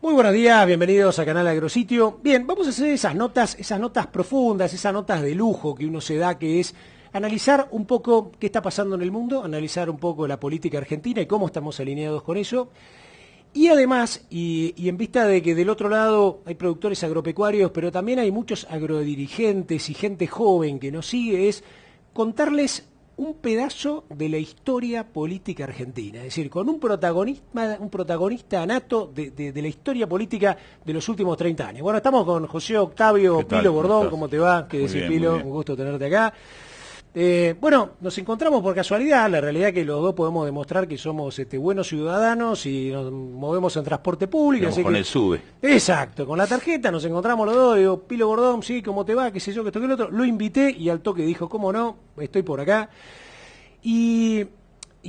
Muy buenos días, bienvenidos a Canal Agrositio. Bien, vamos a hacer esas notas profundas, esas notas de lujo que uno se da, que es analizar un poco qué está pasando en el mundo, analizar un poco la política argentina y cómo estamos alineados con eso. Y además, y en vista de que del otro lado hay productores agropecuarios, pero también hay muchos agrodirigentes y gente joven que nos sigue, es contarles un pedazo de la historia política argentina, es decir, con un protagonista nato de la historia política de los últimos 30 años. Bueno, estamos con José Octavio Pilo Bordón. ¿Cómo te va? ¿Qué decís, Pilo? Un gusto tenerte acá. Bueno, nos encontramos por casualidad, la realidad es que los dos podemos demostrar que somos buenos ciudadanos y nos movemos en transporte público. Así con el SUBE. Exacto, con la tarjeta nos encontramos los dos, digo, Pilo Bordón, sí, ¿cómo te va? Qué sé yo, que esto que el otro. Lo invité y al toque dijo, ¿cómo no? Estoy por acá. Y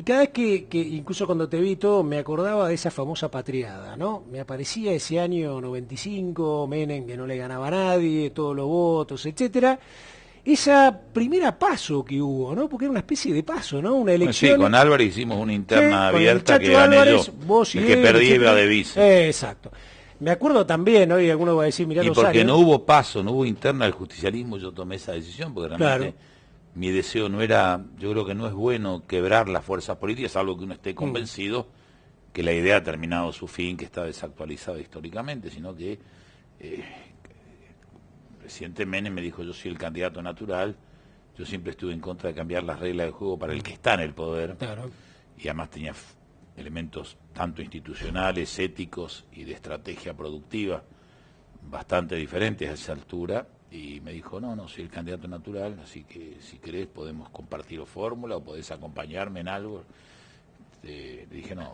cada vez que incluso cuando te vi todo, me acordaba de esa famosa patriada, ¿no? Me aparecía ese año 95, Menem que no le ganaba a nadie, todos los votos, etcétera. Esa primera paso que hubo, ¿no? Porque era una especie de paso, ¿no? Una elección. Sí, con Álvarez hicimos una interna abierta que gané Álvarez, yo. Vos y el que perdí iba de vice. Exacto. Me acuerdo también, ¿no? Y alguno va a decir, mirá, y porque no hubo paso, no hubo interna del justicialismo, yo tomé esa decisión, porque realmente mi deseo no era, yo creo que no es bueno quebrar las fuerzas políticas, salvo que uno esté convencido que la idea ha terminado su fin, que está desactualizada históricamente, sino que el presidente Menem me dijo, yo soy el candidato natural, yo siempre estuve en contra de cambiar las reglas del juego para el que está en el poder, y además tenía elementos tanto institucionales, éticos y de estrategia productiva bastante diferentes a esa altura, y me dijo, no, soy el candidato natural, así que si querés podemos compartir fórmula o podés acompañarme en algo. Le dije, no,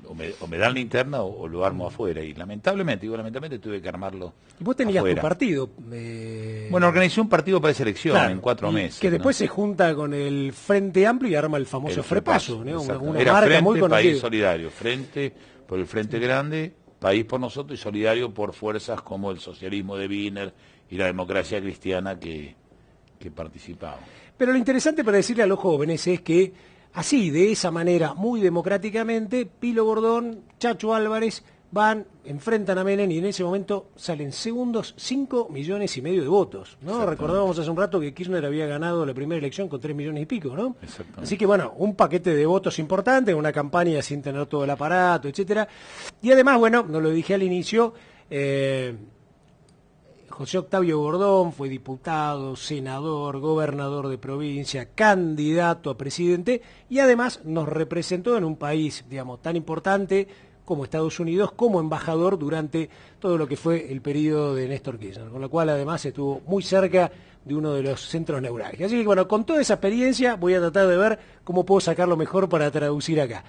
o me dan la interna o lo armo afuera, y lamentablemente tuve que armarlo. Y vos tenías afuera. Tu partido. Bueno, organizé un partido para esa elección en 4 meses. Que después se junta con el Frente Amplio y arma el famoso Frepaso, ¿no? Una Era marca Frente muy conocida. País Solidario, Frente por el Frente Grande, País por Nosotros y Solidario por fuerzas como el socialismo de Wiener y la democracia cristiana que participaban. Pero lo interesante para decirle a los jóvenes es que así, de esa manera, muy democráticamente, Pilo Bordón, Chacho Álvarez enfrentan a Menem y en ese momento salen segundos 5,5 millones de votos, ¿no? Recordábamos hace un rato que Kirchner había ganado la primera elección con 3 millones y pico, ¿no? Así que bueno, un paquete de votos importante, una campaña sin tener todo el aparato, etcétera. Y además, bueno, no lo dije al inicio, José Octavio Bordón fue diputado, senador, gobernador de provincia, candidato a presidente y además nos representó en un país, digamos, tan importante como Estados Unidos, como embajador durante todo lo que fue el periodo de Néstor Kirchner, con lo cual además estuvo muy cerca de uno de los centros neurálgicos. Así que bueno, con toda esa experiencia voy a tratar de ver cómo puedo sacarlo mejor para traducir acá.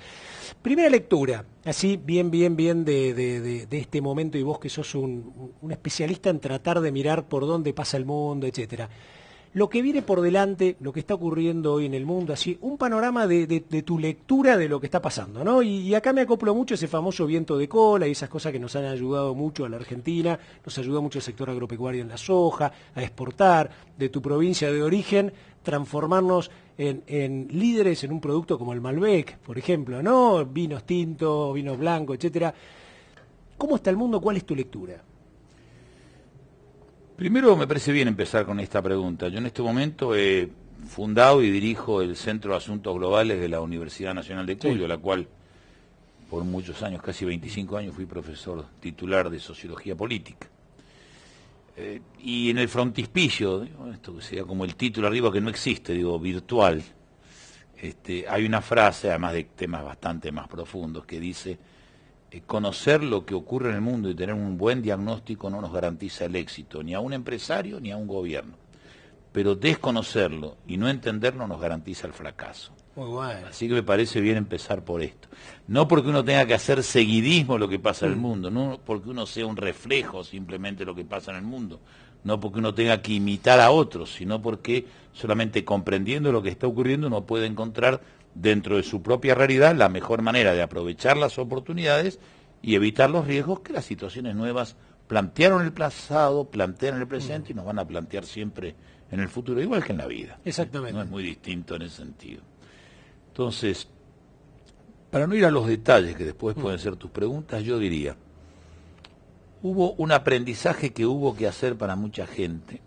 Primera lectura, así bien de este momento, y vos que sos un especialista en tratar de mirar por dónde pasa el mundo, etcétera. Lo que viene por delante, lo que está ocurriendo hoy en el mundo, así un panorama de tu lectura de lo que está pasando, ¿no? Y acá me acoplo mucho ese famoso viento de cola y esas cosas que nos han ayudado mucho a la Argentina, nos ayudó mucho el sector agropecuario en la soja, a exportar de tu provincia de origen, transformarnos en líderes en un producto como el Malbec, por ejemplo, ¿no? Vinos tintos, vinos blancos, etcétera. ¿Cómo está el mundo? ¿Cuál es tu lectura? Primero me parece bien empezar con esta pregunta. Yo en este momento he fundado y dirijo el Centro de Asuntos Globales de la Universidad Nacional de Cuyo, la cual por muchos años, casi 25 años, fui profesor titular de Sociología Política. Y en el frontispicio, esto que sería como el título arriba que no existe, virtual, hay una frase, además de temas bastante más profundos, que dice: conocer lo que ocurre en el mundo y tener un buen diagnóstico no nos garantiza el éxito, ni a un empresario ni a un gobierno. Pero desconocerlo y no entenderlo nos garantiza el fracaso. Muy bueno. Así que me parece bien empezar por esto. No porque uno tenga que hacer seguidismo de lo que pasa en el mundo, no porque uno sea un reflejo simplemente de lo que pasa en el mundo, no porque uno tenga que imitar a otros, sino porque solamente comprendiendo lo que está ocurriendo uno puede encontrar dentro de su propia realidad la mejor manera de aprovechar las oportunidades y evitar los riesgos que las situaciones nuevas plantearon en el pasado, plantean en el presente y nos van a plantear siempre en el futuro, igual que en la vida. Exactamente. No es muy distinto en ese sentido. Entonces, para no ir a los detalles que después pueden ser tus preguntas, yo diría, hubo un aprendizaje que hubo que hacer para mucha gente,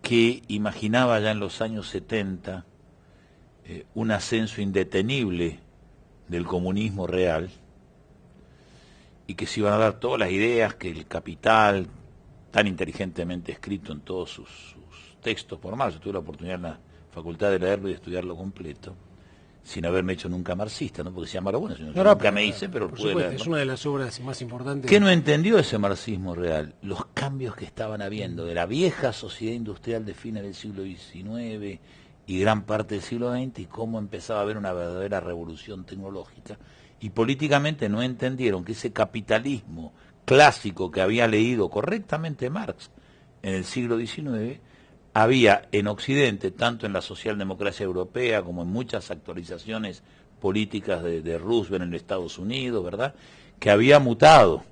que imaginaba ya en los años 70 un ascenso indetenible del comunismo real, y que se iban a dar todas las ideas que el Capital, tan inteligentemente escrito en todos sus textos formales, yo tuve la oportunidad en la facultad de leerlo y de estudiarlo completo, sin haberme hecho nunca marxista, no porque sea malo bueno, sino que nunca me hice, pero pude leerlo. Es una de las obras más importantes. ¿Qué no entendió ese marxismo real? Los cambios que estaban habiendo de la vieja sociedad industrial de fines del siglo XIX y gran parte del siglo XX, y cómo empezaba a haber una verdadera revolución tecnológica. Y políticamente no entendieron que ese capitalismo clásico que había leído correctamente Marx en el siglo XIX, había en Occidente, tanto en la socialdemocracia europea como en muchas actualizaciones políticas de Roosevelt en Estados Unidos, ¿verdad?, que había mutado.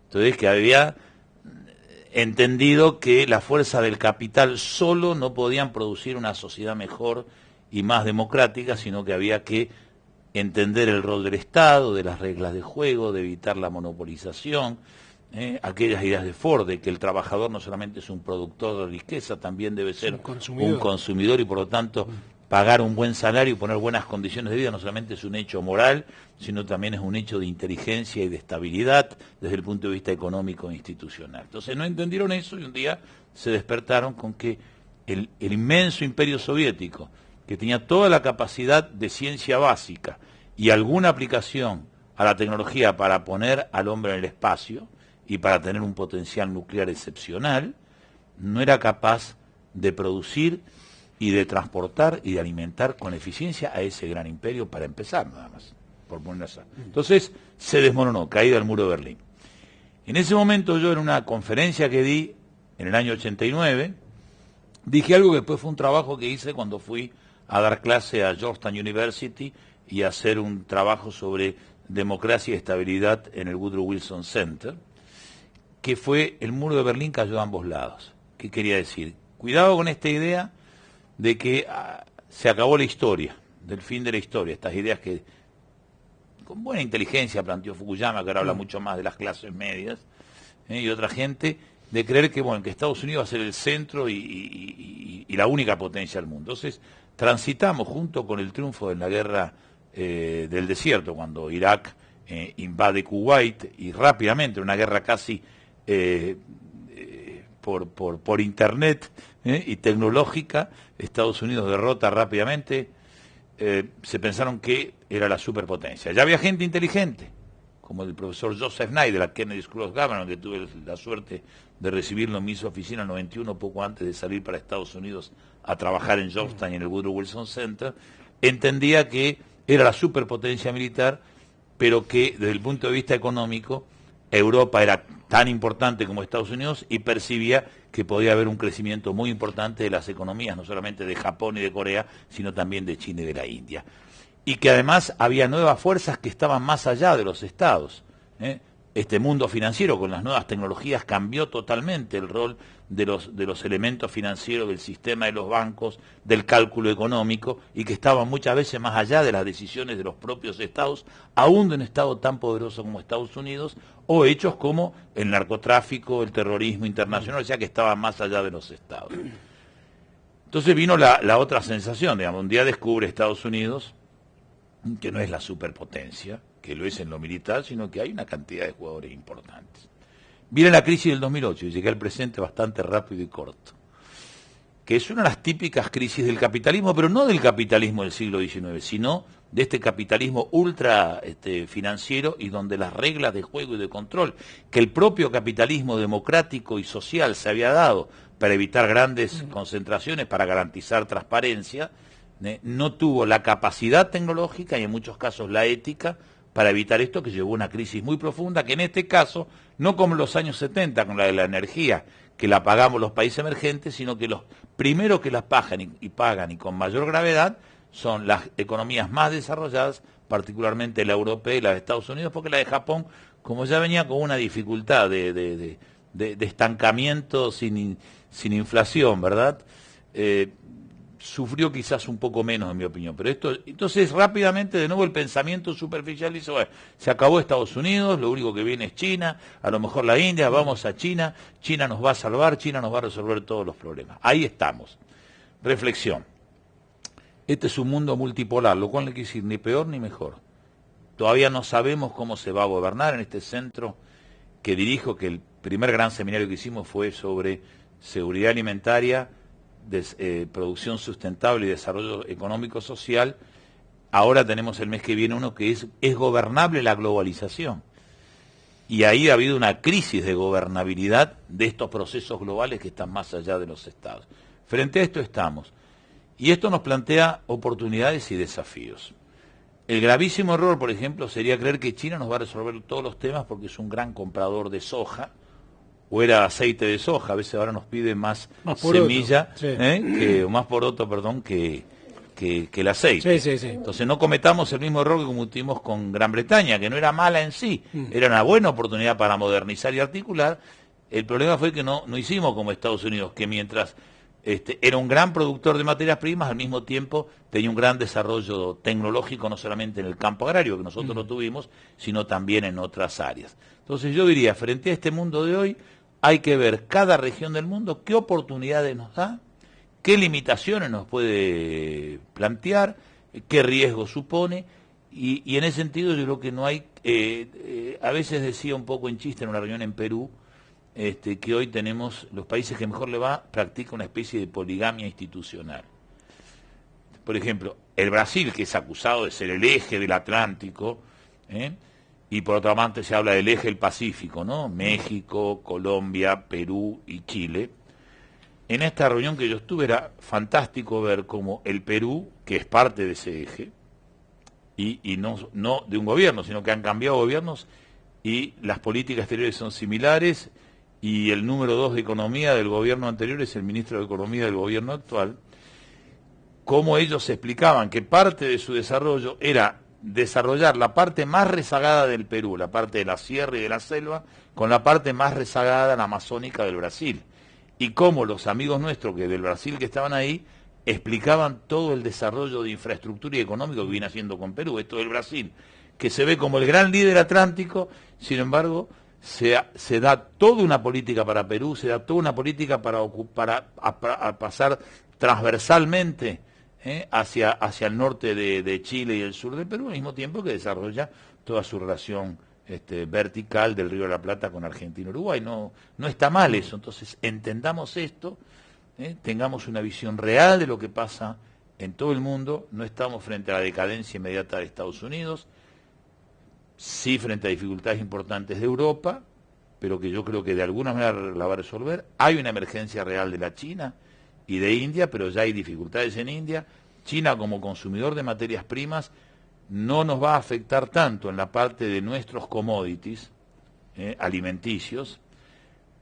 Entonces, que había entendido que la fuerza del capital solo no podían producir una sociedad mejor y más democrática, sino que había que entender el rol del Estado, de las reglas de juego, de evitar la monopolización, aquellas ideas de Ford, de que el trabajador no solamente es un productor de riqueza, también debe ser un consumidor y por lo tanto pagar un buen salario y poner buenas condiciones de vida no solamente es un hecho moral, sino también es un hecho de inteligencia y de estabilidad desde el punto de vista económico e institucional. Entonces no entendieron eso y un día se despertaron con que el inmenso imperio soviético, que tenía toda la capacidad de ciencia básica y alguna aplicación a la tecnología para poner al hombre en el espacio y para tener un potencial nuclear excepcional, no era capaz de producir y de transportar y de alimentar con eficiencia a ese gran imperio, para empezar nada más, por poner así. Entonces se desmoronó, caída del muro de Berlín. En ese momento yo, en una conferencia que di en el año 89, dije algo que después fue un trabajo que hice cuando fui a dar clase a Georgetown University y a hacer un trabajo sobre democracia y estabilidad en el Woodrow Wilson Center, que fue: el muro de Berlín cayó a ambos lados. ¿Qué quería decir? Cuidado con esta idea de que se acabó la historia, del fin de la historia, estas ideas que con buena inteligencia planteó Fukuyama, que ahora habla mucho más de las clases medias, y otra gente, de creer que, bueno, que Estados Unidos va a ser el centro y la única potencia del mundo. Entonces, transitamos junto con el triunfo en la guerra del desierto, cuando Irak invade Kuwait, y rápidamente, una guerra casi por internet y tecnológica, Estados Unidos derrota rápidamente, se pensaron que era la superpotencia. Ya había gente inteligente, como el profesor Joseph Nye de la Kennedy School of Government, que tuve la suerte de recibirlo en mi oficina en el 91, poco antes de salir para Estados Unidos a trabajar en Georgetown y en el Woodrow Wilson Center. Entendía que era la superpotencia militar, pero que desde el punto de vista económico Europa era tan importante como Estados Unidos, y percibía que podía haber un crecimiento muy importante de las economías, no solamente de Japón y de Corea, sino también de China y de la India. Y que además había nuevas fuerzas que estaban más allá de los estados. Este mundo financiero con las nuevas tecnologías cambió totalmente el rol de los elementos financieros, del sistema de los bancos, del cálculo económico, y que estaban muchas veces más allá de las decisiones de los propios estados, aún de un estado tan poderoso como Estados Unidos, o hechos como el narcotráfico, el terrorismo internacional, o sea que estaban más allá de los estados. Entonces vino la otra sensación, digamos, un día descubre Estados Unidos que no es la superpotencia, que lo es en lo militar, sino que hay una cantidad de jugadores importantes. Viene la crisis del 2008 y llegué al presente bastante rápido y corto, que es una de las típicas crisis del capitalismo, pero no del capitalismo del siglo XIX, sino de este capitalismo ultra financiero, y donde las reglas de juego y de control que el propio capitalismo democrático y social se había dado para evitar grandes concentraciones, para garantizar transparencia, no tuvo la capacidad tecnológica y en muchos casos la ética para evitar esto, que llevó a una crisis muy profunda, que en este caso, no como en los años 70 con la de la energía, que la pagamos los países emergentes, sino que los primeros que las pagan y pagan y con mayor gravedad son las economías más desarrolladas, particularmente la europea y la de Estados Unidos, porque la de Japón, como ya venía con una dificultad de estancamiento sin inflación, ¿verdad? sufrió quizás un poco menos, en mi opinión. Pero entonces rápidamente de nuevo el pensamiento superficial dice, bueno, se acabó Estados Unidos, lo único que viene es China, a lo mejor la India, vamos a China, China nos va a salvar, China nos va a resolver todos los problemas. Ahí estamos. Reflexión. Este es un mundo multipolar, lo cual no quiere decir ni peor ni mejor. Todavía no sabemos cómo se va a gobernar en este centro que dirijo, que el primer gran seminario que hicimos fue sobre seguridad alimentaria, producción sustentable y desarrollo económico-social. Ahora tenemos el mes que viene uno que es gobernable la globalización. Y ahí ha habido una crisis de gobernabilidad de estos procesos globales que están más allá de los estados. Frente a esto estamos. Y esto nos plantea oportunidades y desafíos. El gravísimo error, por ejemplo, sería creer que China nos va a resolver todos los temas porque es un gran comprador de soja, o era aceite de soja, a veces ahora nos pide más semilla, sí. O más poroto, perdón, que el aceite. Sí. Entonces no cometamos el mismo error que cometimos con Gran Bretaña, que no era mala en sí, era una buena oportunidad para modernizar y articular. El problema fue que no hicimos como Estados Unidos, que mientras era un gran productor de materias primas, al mismo tiempo tenía un gran desarrollo tecnológico, no solamente en el campo agrario, que nosotros lo tuvimos, sino también en otras áreas. Entonces yo diría, frente a este mundo de hoy, hay que ver cada región del mundo qué oportunidades nos da, qué limitaciones nos puede plantear, qué riesgo supone, y en ese sentido yo creo que no hay, a veces decía un poco en chiste en una reunión en Perú, que hoy tenemos, los países que mejor le va, practican una especie de poligamia institucional. Por ejemplo, el Brasil, que es acusado de ser el eje del Atlántico, y por otra parte se habla del eje del Pacífico, ¿no? México, Colombia, Perú y Chile. En esta reunión que yo estuve era fantástico ver cómo el Perú, que es parte de ese eje, y no de un gobierno, sino que han cambiado gobiernos y las políticas exteriores son similares, y el número 2 de Economía del gobierno anterior es el ministro de Economía del gobierno actual, cómo ellos explicaban que parte de su desarrollo era desarrollar la parte más rezagada del Perú, la parte de la sierra y de la selva, con la parte más rezagada, la amazónica del Brasil. Y cómo los amigos nuestros del Brasil que estaban ahí explicaban todo el desarrollo de infraestructura y económico que viene haciendo con Perú, esto del Brasil, que se ve como el gran líder atlántico, sin embargo, se da toda una política para Perú, se da toda una política para pasar transversalmente hacia el norte de Chile y el sur de Perú, al mismo tiempo que desarrolla toda su relación vertical del Río de la Plata con Argentina y Uruguay. No está mal eso, entonces entendamos esto, tengamos una visión real de lo que pasa en todo el mundo, no estamos frente a la decadencia inmediata de Estados Unidos, sí frente a dificultades importantes de Europa, pero que yo creo que de alguna manera la va a resolver. Hay una emergencia real de la China y de India, pero ya hay dificultades en India. China como consumidor de materias primas no nos va a afectar tanto en la parte de nuestros commodities alimenticios,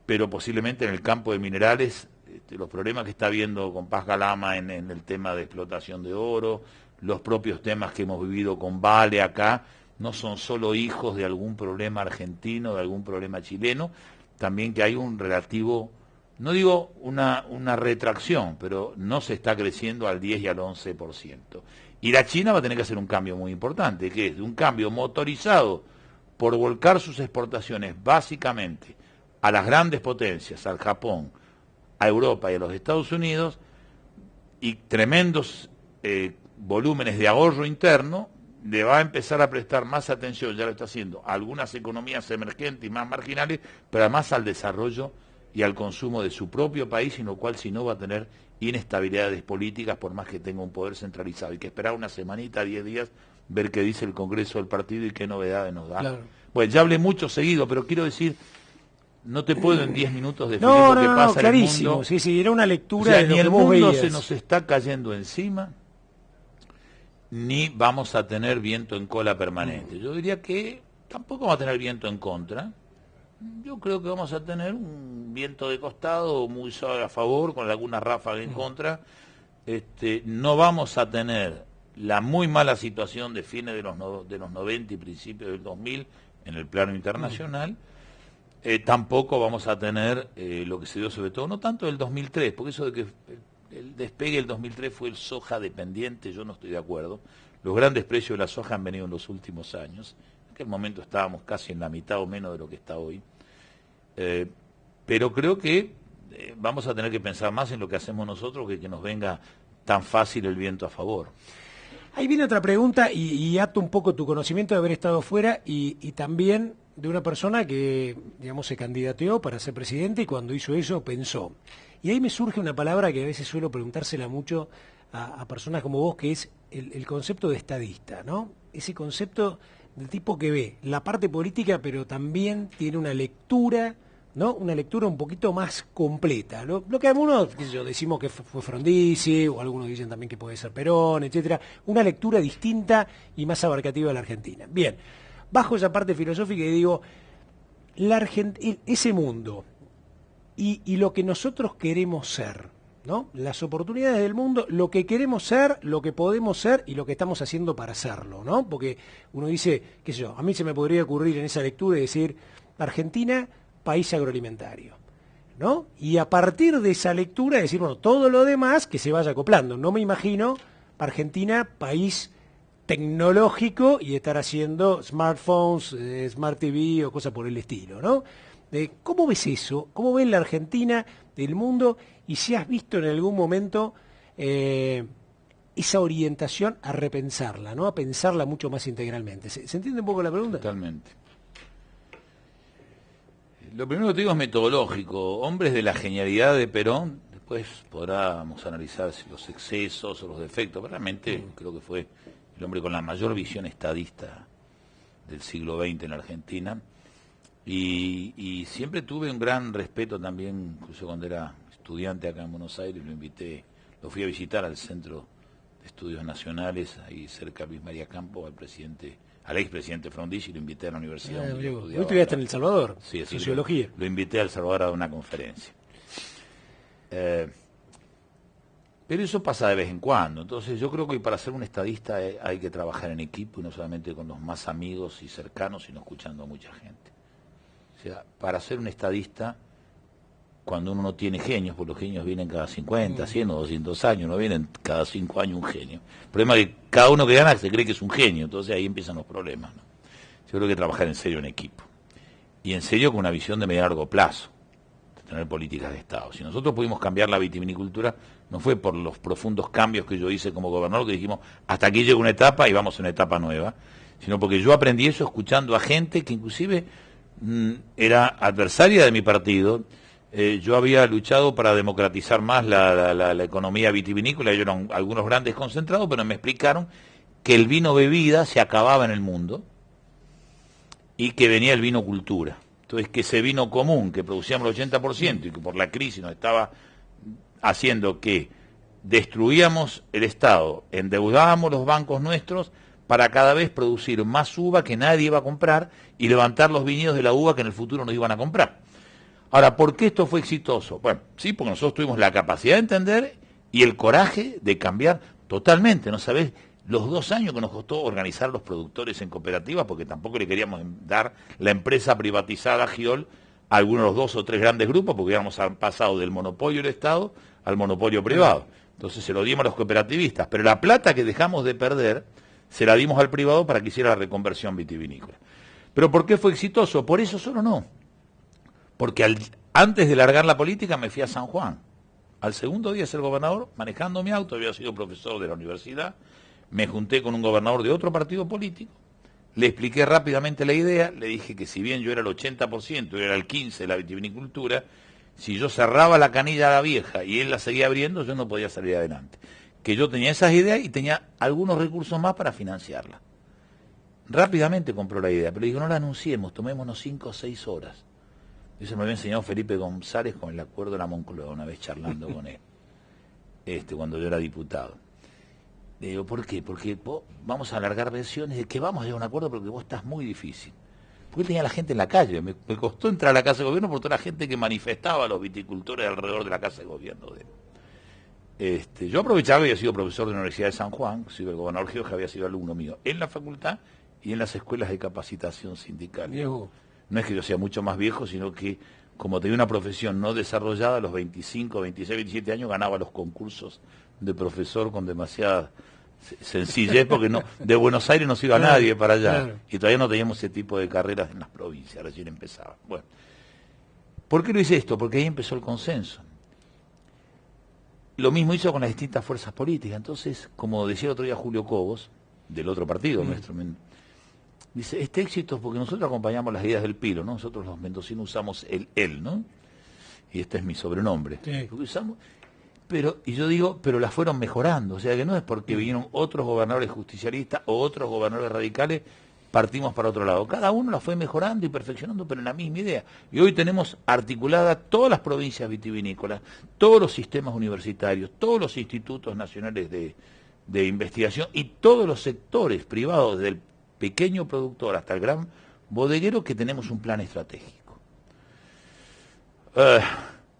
pero posiblemente en el campo de minerales, los problemas que está habiendo con Paz Galama en el tema de explotación de oro, los propios temas que hemos vivido con Vale acá, no son solo hijos de algún problema argentino, de algún problema chileno, también que hay un relativo, no digo una retracción, pero no se está creciendo al 10 y al 11%. Y la China va a tener que hacer un cambio muy importante, que es de un cambio motorizado por volcar sus exportaciones básicamente a las grandes potencias, al Japón, a Europa y a los Estados Unidos, y tremendos volúmenes de ahorro interno, le va a empezar a prestar más atención, ya lo está haciendo, a algunas economías emergentes y más marginales, pero además al desarrollo y al consumo de su propio país, sin lo cual si no va a tener inestabilidades políticas por más que tenga un poder centralizado. Hay que esperar una semanita, 10 días, ver qué dice el Congreso del partido y qué novedades nos da. Claro. Bueno, ya hablé mucho seguido, pero quiero decir, no te puedo en 10 minutos definir lo que pasa en el mundo. Sí, era una lectura, o sea, de ni lo el que vos mundo veías. Se nos está cayendo encima, ni vamos a tener viento en cola permanente. Yo diría que tampoco vamos a tener viento en contra. Yo creo que vamos a tener un viento de costado muy suave a favor, con algunas ráfagas en contra. No vamos a tener la muy mala situación de fines de los 90 y principios del 2000 en el plano internacional. Tampoco vamos a tener lo que se dio sobre todo, no tanto del 2003, porque eso de que el despegue del 2003 fue el soja dependiente, yo no estoy de acuerdo. Los grandes precios de la soja han venido en los últimos años. En aquel momento estábamos casi en la mitad o menos de lo que está hoy. Pero creo que vamos a tener que pensar más en lo que hacemos nosotros que nos venga tan fácil el viento a favor. Ahí viene otra pregunta y ato un poco tu conocimiento de haber estado fuera y también de una persona que, digamos, se candidateó para ser presidente y cuando hizo eso pensó. Y ahí me surge una palabra que a veces suelo preguntársela mucho a personas como vos, que es el concepto de estadista, ¿no? Ese concepto del tipo que ve la parte política, pero también tiene una lectura, ¿no? Una lectura un poquito más completa. Lo que algunos, qué sé yo, decimos que fue Frondizi, o algunos dicen también que puede ser Perón, etcétera. Una lectura distinta y más abarcativa de la Argentina. Bien, bajo esa parte filosófica y digo, ese mundo y lo que nosotros queremos ser, ¿no? Las oportunidades del mundo, lo que queremos ser, lo que podemos ser y lo que estamos haciendo para hacerlo, ¿no? Porque uno dice, qué sé yo, a mí se me podría ocurrir en esa lectura y decir, Argentina, país agroalimentario, ¿no? Y a partir de esa lectura decir, bueno, todo lo demás que se vaya acoplando. No me imagino Argentina, país tecnológico y estar haciendo smartphones, smart TV o cosas por el estilo, ¿no? ¿Cómo ves eso? ¿Cómo ves la Argentina del mundo? Y si has visto en algún momento esa orientación a repensarla, ¿no? A pensarla mucho más integralmente. ¿Se entiende un poco la pregunta? Totalmente. Lo primero que te digo es metodológico. Hombres de la genialidad de Perón, después podremos analizar si los excesos o los defectos. Realmente creo que fue el hombre con la mayor visión estadista del siglo XX en la Argentina. Y siempre tuve un gran respeto también, incluso cuando era estudiante acá en Buenos Aires, lo fui a visitar al Centro de Estudios Nacionales, ahí cerca de Luis María Campo, al expresidente Frondizi, lo invité a la universidad. ¿Vos estudiaste en El Salvador? Sí, Sociología. Lo invité a El Salvador a una conferencia. Pero eso pasa de vez en cuando. Entonces yo creo que para ser un estadista hay que trabajar en equipo y no solamente con los más amigos y cercanos, sino escuchando a mucha gente. O sea, para ser un estadista, cuando uno no tiene genios, porque los genios vienen cada 50, 100 o 200 años, no vienen cada 5 años un genio. El problema es que cada uno que gana se cree que es un genio, entonces ahí empiezan los problemas, ¿no? Yo creo que hay que trabajar en serio en equipo. Y en serio con una visión de medio a largo plazo, de tener políticas de Estado. Si nosotros pudimos cambiar la vitivinicultura, no fue por los profundos cambios que yo hice como gobernador, que dijimos, hasta aquí llega una etapa y vamos a una etapa nueva, sino porque yo aprendí eso escuchando a gente que inclusive era adversaria de mi partido. Yo había luchado para democratizar más la economía vitivinícola, ellos eran algunos grandes concentrados, pero me explicaron que el vino bebida se acababa en el mundo y que venía el vino cultura. Entonces, que ese vino común que producíamos el 80% y que por la crisis nos estaba haciendo que destruíamos el Estado, endeudábamos los bancos nuestros para cada vez producir más uva que nadie iba a comprar y levantar los viñedos de la uva que en el futuro nos iban a comprar. Ahora, ¿por qué esto fue exitoso? Bueno, sí, porque nosotros tuvimos la capacidad de entender y el coraje de cambiar totalmente, ¿no sabés? Los 2 años que nos costó organizar los productores en cooperativas, porque tampoco le queríamos dar la empresa privatizada a Giol a algunos de los 2 o 3 grandes grupos, porque habíamos pasado del monopolio del Estado al monopolio privado. Entonces se lo dimos a los cooperativistas, pero la plata que dejamos de perder se la dimos al privado para que hiciera la reconversión vitivinícola. ¿Pero por qué fue exitoso? Por eso solo no. Porque antes de largar la política me fui a San Juan. Al segundo día de ser gobernador, manejando mi auto, había sido profesor de la universidad, me junté con un gobernador de otro partido político, le expliqué rápidamente la idea, le dije que si bien yo era el 80%, yo era el 15% de la vitivinicultura, si yo cerraba la canilla a la vieja y él la seguía abriendo, yo no podía salir adelante. Que yo tenía esas ideas y tenía algunos recursos más para financiarla. Rápidamente compró la idea, pero digo, no la anunciemos, tomémonos 5 o 6 horas. Eso me había enseñado Felipe González con el acuerdo de la Moncloa, una vez charlando con él, cuando yo era diputado. Le digo, ¿por qué? Porque vamos a alargar versiones de que vamos a llegar a un acuerdo porque vos estás muy difícil. Porque él tenía a la gente en la calle, me costó entrar a la Casa de Gobierno por toda la gente que manifestaba a los viticultores alrededor de la Casa de Gobierno de él. Yo aprovechaba, había sido profesor de la Universidad de San Juan, el gobernador Gioja había sido alumno mío en la facultad y en las escuelas de capacitación sindical. Diego. no es que yo sea mucho más viejo, sino que como tenía una profesión no desarrollada, a los 25, 26, 27 años ganaba los concursos de profesor con demasiada sencillez, porque no, de Buenos Aires no se iba nadie para allá, claro. y todavía no teníamos ese tipo de carreras en las provincias, recién empezaba. Bueno, ¿por qué lo hice esto? Porque ahí empezó el consenso. Lo mismo hizo con las distintas fuerzas políticas. Entonces, como decía el otro día Julio Cobos, del otro partido nuestro, dice, este éxito es porque nosotros acompañamos las ideas del Pilo, ¿no? Nosotros los mendocinos usamos el él, ¿no? Y este es mi sobrenombre. Sí. Porque usamos, y yo digo, pero las fueron mejorando. O sea, que no es porque vinieron otros gobernadores justicialistas o otros gobernadores radicales, partimos para otro lado. Cada uno la fue mejorando y perfeccionando, pero en la misma idea. Y hoy tenemos articuladas todas las provincias vitivinícolas, todos los sistemas universitarios, todos los institutos nacionales de investigación y todos los sectores privados, desde el pequeño productor hasta el gran bodeguero, que tenemos un plan estratégico.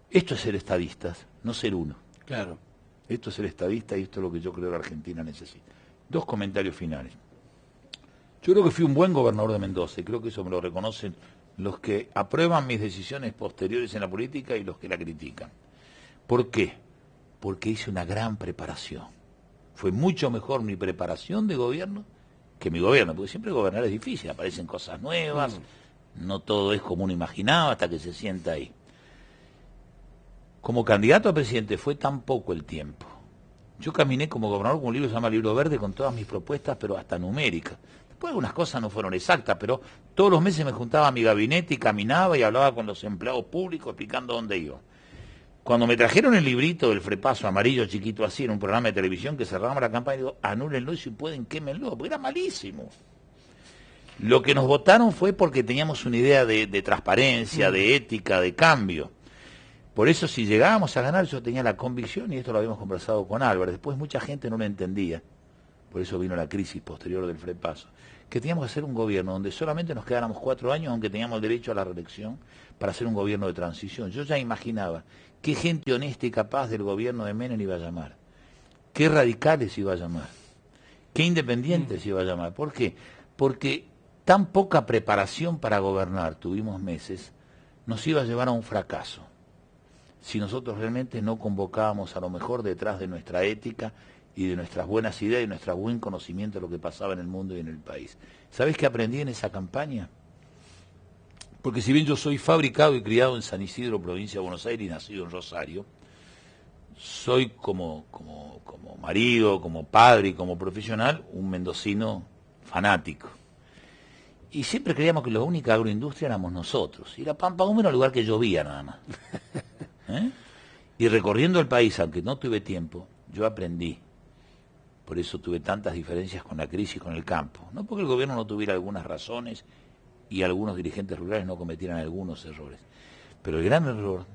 Esto es ser estadistas, no ser uno. Claro. Esto es ser estadista y esto es lo que yo creo que Argentina necesita. 2 comentarios finales. Yo creo que fui un buen gobernador de Mendoza y creo que eso me lo reconocen los que aprueban mis decisiones posteriores en la política y los que la critican. ¿Por qué? Porque hice una gran preparación. Fue mucho mejor mi preparación de gobierno que mi gobierno, porque siempre gobernar es difícil, aparecen cosas nuevas, no todo es como uno imaginaba hasta que se sienta ahí. Como candidato a presidente fue tan poco el tiempo. Yo caminé como gobernador con un libro que se llama Libro Verde, con todas mis propuestas, pero hasta numéricas. Después algunas cosas no fueron exactas, pero todos los meses me juntaba a mi gabinete y caminaba y hablaba con los empleados públicos explicando dónde iba. Cuando me trajeron el librito del Frepaso amarillo chiquito así en un programa de televisión que cerrábamos la campaña, digo, anúlenlo y si pueden quémenlo, porque era malísimo. Lo que nos votaron fue porque teníamos una idea de transparencia, de ética, de cambio. Por eso si llegábamos a ganar yo tenía la convicción, y esto lo habíamos conversado con Álvarez, después mucha gente no lo entendía, por eso vino la crisis posterior del Frepaso, que teníamos que hacer un gobierno donde solamente nos quedáramos 4 años, aunque teníamos derecho a la reelección, para hacer un gobierno de transición. Yo ya imaginaba qué gente honesta y capaz del gobierno de Menem iba a llamar, qué radicales iba a llamar, qué independientes iba a llamar. ¿Por qué? Porque tan poca preparación para gobernar, tuvimos meses, nos iba a llevar a un fracaso. Si nosotros realmente no convocábamos a lo mejor detrás de nuestra ética y de nuestras buenas ideas y nuestro buen conocimiento de lo que pasaba en el mundo y en el país. ¿Sabés qué aprendí en esa campaña? Porque si bien yo soy fabricado y criado en San Isidro, provincia de Buenos Aires, y nacido en Rosario, soy como marido, como padre y como profesional, un mendocino fanático. Y siempre creíamos que la única agroindustria éramos nosotros. Y la Pampa Húmeda era el lugar que llovía nada más. Y recorriendo el país, aunque no tuve tiempo, yo aprendí. Por eso tuve tantas diferencias con la crisis, con el campo. No porque el gobierno no tuviera algunas razones y algunos dirigentes rurales no cometieran algunos errores. Pero el gran error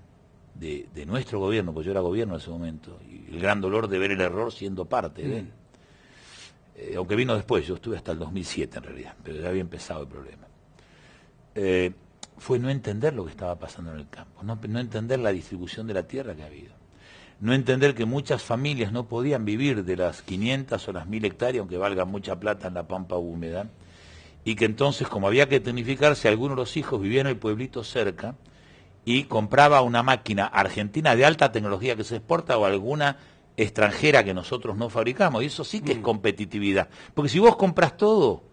de nuestro gobierno, porque yo era gobierno en ese momento, y el gran dolor de ver el error siendo parte de él. Aunque vino después, yo estuve hasta el 2007 en realidad, pero ya había empezado el problema. Fue no entender lo que estaba pasando en el campo, no entender la distribución de la tierra que ha habido, no entender que muchas familias no podían vivir de las 500 o las 1000 hectáreas, aunque valgan mucha plata en la Pampa Húmeda, y que entonces, como había que tecnificarse, algunos de los hijos vivían en el pueblito cerca y compraba una máquina argentina de alta tecnología que se exporta o alguna extranjera que nosotros no fabricamos, y eso sí que es competitividad, porque si vos compras todo,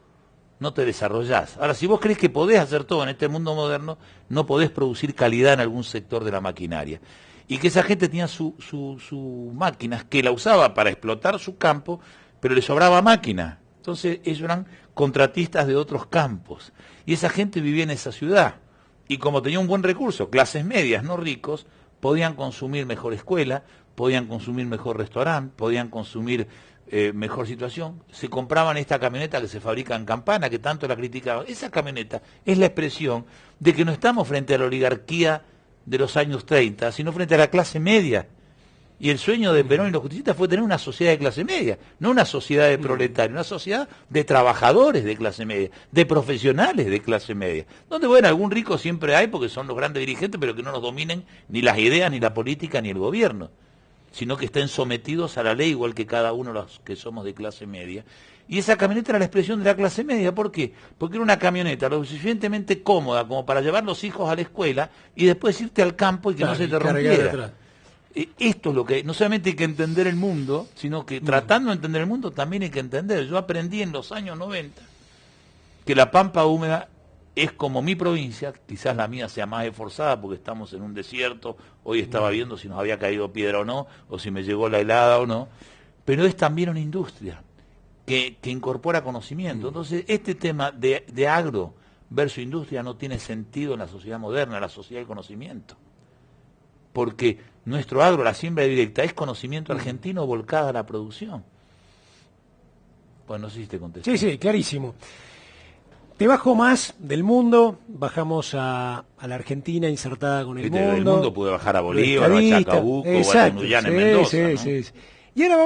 no te desarrollás. Ahora, si vos crees que podés hacer todo en este mundo moderno, no podés producir calidad en algún sector de la maquinaria. Y que esa gente tenía su máquinas, que la usaba para explotar su campo, pero le sobraba máquina. Entonces ellos eran contratistas de otros campos. Y esa gente vivía en esa ciudad. Y como tenía un buen recurso, clases medias, no ricos, podían consumir mejor escuela, podían consumir mejor restaurante, podían consumir mejor situación. Se compraban esta camioneta que se fabrica en Campana, que tanto la criticaban. Esa camioneta es la expresión de que no estamos frente a la oligarquía de los años 30, sino frente a la clase media. Y el sueño de Perón y los justicialistas fue tener una sociedad de clase media, no una sociedad de proletarios, una sociedad de trabajadores de clase media, de profesionales de clase media. Donde, bueno, algún rico siempre hay, porque son los grandes dirigentes, pero que no nos dominen ni las ideas, ni la política, ni el gobierno. sino que estén sometidos a la ley igual que cada uno de los que somos de clase media. Y esa camioneta era la expresión de la clase media. ¿Por qué? Porque era una camioneta lo suficientemente cómoda como para llevar los hijos a la escuela y después irte al campo y que no se te rompiera. Esto es lo que no solamente hay que entender el mundo, sino que tratando de entender el mundo también hay que entender. Yo aprendí en los años 90 que la pampa húmeda es como mi provincia, quizás la mía sea más esforzada porque estamos en un desierto, hoy estaba viendo si nos había caído piedra o no, o si me llegó la helada o no, pero es también una industria que incorpora conocimiento. Entonces, este tema de agro versus industria no tiene sentido en la sociedad moderna, la sociedad del conocimiento. Porque nuestro agro, la siembra directa, es conocimiento argentino volcada a la producción. Pues no sé si te contesté. Sí, clarísimo. Te bajo más del mundo, bajamos a la Argentina insertada con el mundo. Del mundo pude bajar a Bolívar, a Chacabuco, o a Tunuyán en Mendoza. Sí. Y ahora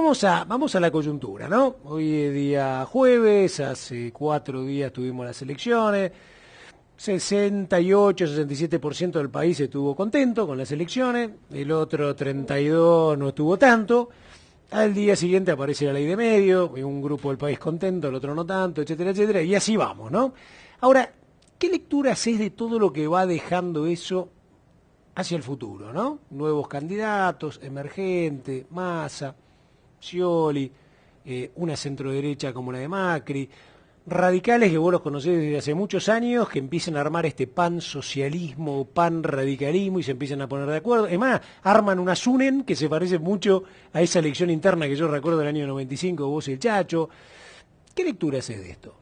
vamos a la coyuntura, ¿no? Hoy es día jueves, hace 4 días tuvimos las elecciones, 68-67% del país estuvo contento con las elecciones, el otro 32% no estuvo tanto. Al día siguiente aparece la ley de medio, un grupo del país contento, el otro no tanto, etcétera, etcétera, y así vamos, ¿no? Ahora, ¿qué lectura haces de todo lo que va dejando eso hacia el futuro, ¿no? Nuevos candidatos, Emergente, Massa, Scioli, una centroderecha como la de Macri, radicales que vos los conocés desde hace muchos años, que empiezan a armar este pan socialismo, pan radicalismo y se empiezan a poner de acuerdo. Es más, arman una SUNEN que se parece mucho a esa elección interna que yo recuerdo del año 95, vos y el Chacho. ¿Qué lectura haces de esto?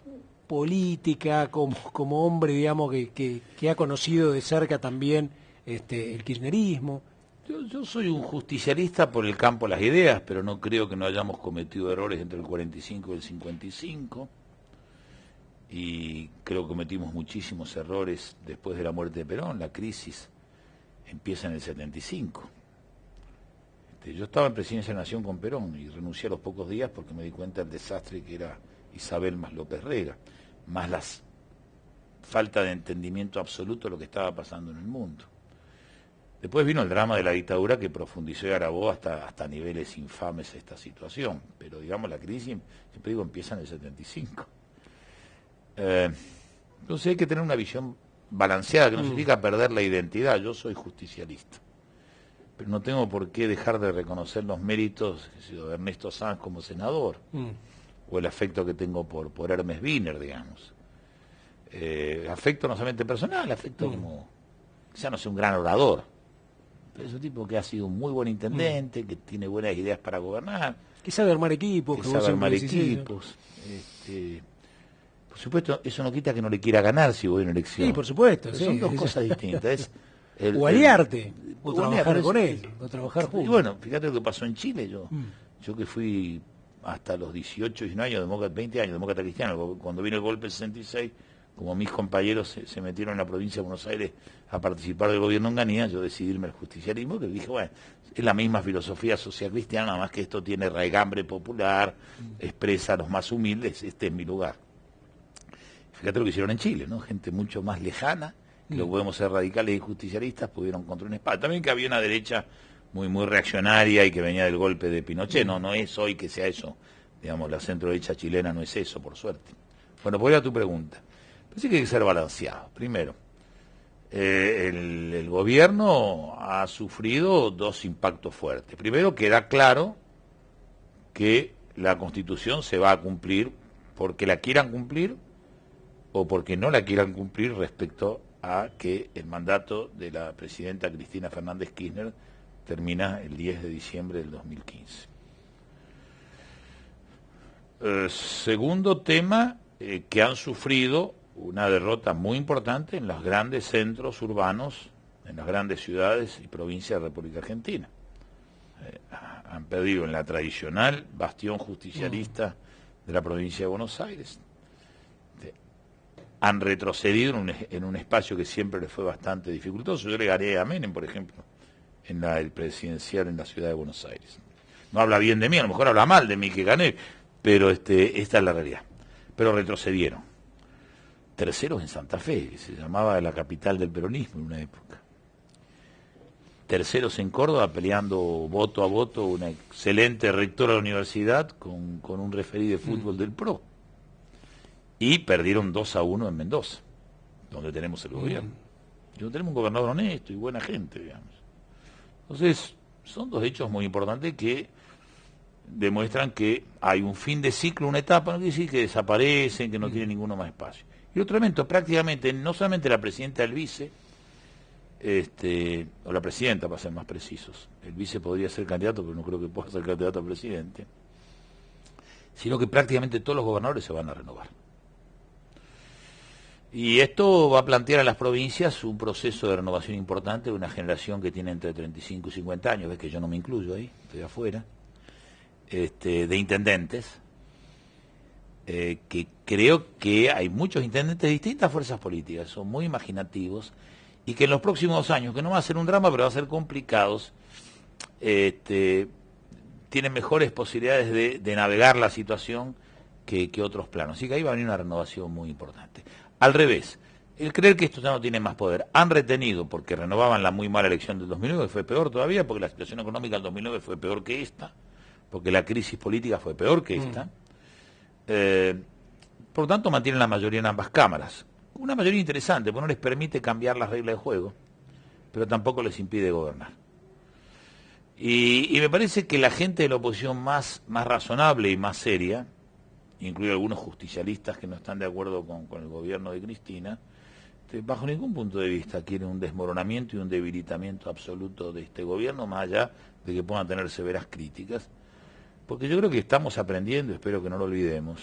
Política, como hombre, digamos, que ha conocido de cerca también el kirchnerismo. Yo soy un justicialista por el campo de las ideas, pero no creo que no hayamos cometido errores entre el 45 y el 55. Y creo que cometimos muchísimos errores después de la muerte de Perón. La crisis empieza en el 75. Yo estaba en Presidencia de la Nación con Perón y renuncié a los pocos días porque me di cuenta del desastre que era Isabel más López Rega, más la falta de entendimiento absoluto de lo que estaba pasando en el mundo. Después vino el drama de la dictadura que profundizó y agravó hasta niveles infames esta situación. Pero digamos, la crisis, siempre digo, empieza en el 75. Entonces hay que tener una visión balanceada, que no significa perder la identidad. Yo soy justicialista, pero no tengo por qué dejar de reconocer los méritos de Ernesto Sanz como senador, o el afecto que tengo por Hermes Wiener, digamos. Afecto no solamente personal, afecto como, quizá no sea un gran orador, pero es un tipo que ha sido un muy buen intendente, que tiene buenas ideas para gobernar, que sabe armar equipos, por supuesto, eso no quita que no le quiera ganar si voy en elección. Sí, por supuesto. Pero son dos cosas distintas. O aliarte, o trabajar con él, o trabajar juntos. Y bueno, fíjate lo que pasó en Chile. Yo que fui hasta los 18, 19 años, 20 años, demócrata cristiano, cuando vino el golpe del 66, como mis compañeros se metieron en la provincia de Buenos Aires a participar del gobierno en Ganía, yo decidí irme al justicialismo, que dije, bueno, es la misma filosofía social cristiana, nada más que esto tiene raigambre popular, expresa a los más humildes, este es mi lugar. Fíjate lo que hicieron en Chile, ¿no? Gente mucho más lejana, que lo podemos ser radicales y justicialistas, pudieron construir un espacio. También que había una derecha muy reaccionaria y que venía del golpe de Pinochet. No es hoy que sea eso. Digamos, la centro derecha chilena no es eso, por suerte. Bueno, voy a tu pregunta. Pero sí que hay que ser balanceado. Primero, el gobierno ha sufrido dos impactos fuertes. Primero, queda claro que la Constitución se va a cumplir porque la quieran cumplir o porque no la quieran cumplir respecto a que el mandato de la presidenta Cristina Fernández Kirchner termina el 10 de diciembre del 2015. Segundo tema, que han sufrido una derrota muy importante en los grandes centros urbanos, en las grandes ciudades y provincias de la República Argentina. Han perdido en la tradicional bastión justicialista de la provincia de Buenos Aires. Han retrocedido en un espacio que siempre les fue bastante dificultoso. Yo le gané a Menem, por ejemplo, en el presidencial en la ciudad de Buenos Aires. No habla bien de mí, a lo mejor habla mal de mí que gané, pero esta es la realidad. Pero retrocedieron. Terceros en Santa Fe, que se llamaba la capital del peronismo en una época. terceros en Córdoba, peleando voto a voto una excelente rectora de la universidad con un referí de fútbol del PRO. Y perdieron 2-1 en Mendoza, donde tenemos el gobierno. Tenemos un gobernador honesto y buena gente, digamos. Entonces, son dos hechos muy importantes que demuestran que hay un fin de ciclo, una etapa, no quiere decir que desaparecen, que no tienen ninguno más espacio. Y otro elemento, prácticamente, no solamente la presidenta del vice, o la presidenta, para ser más precisos, el vice podría ser candidato, pero no creo que pueda ser candidato a presidente, sino que prácticamente todos los gobernadores se van a renovar. Y esto va a plantear a las provincias un proceso de renovación importante de una generación que tiene entre 35 y 50 años, ves que yo no me incluyo ahí, estoy afuera, de intendentes, que creo que hay muchos intendentes de distintas fuerzas políticas, son muy imaginativos, y que en los próximos años, que no va a ser un drama, pero va a ser complicados, tienen mejores posibilidades de navegar la situación que otros planos. Así que ahí va a venir una renovación muy importante. Al revés, el creer que esto ya no tiene más poder, han retenido, porque renovaban la muy mala elección del 2009, que fue peor todavía, porque la situación económica del 2009 fue peor que esta, porque la crisis política fue peor que esta. Por lo tanto, mantienen la mayoría en ambas cámaras. Una mayoría interesante, porque no les permite cambiar las reglas de juego, pero tampoco les impide gobernar. Y me parece que la gente de la oposición más razonable y más seria, incluido algunos justicialistas que no están de acuerdo con el gobierno de Cristina, bajo ningún punto de vista quieren un desmoronamiento y un debilitamiento absoluto de este gobierno, más allá de que puedan tener severas críticas, porque yo creo que estamos aprendiendo, espero que no lo olvidemos,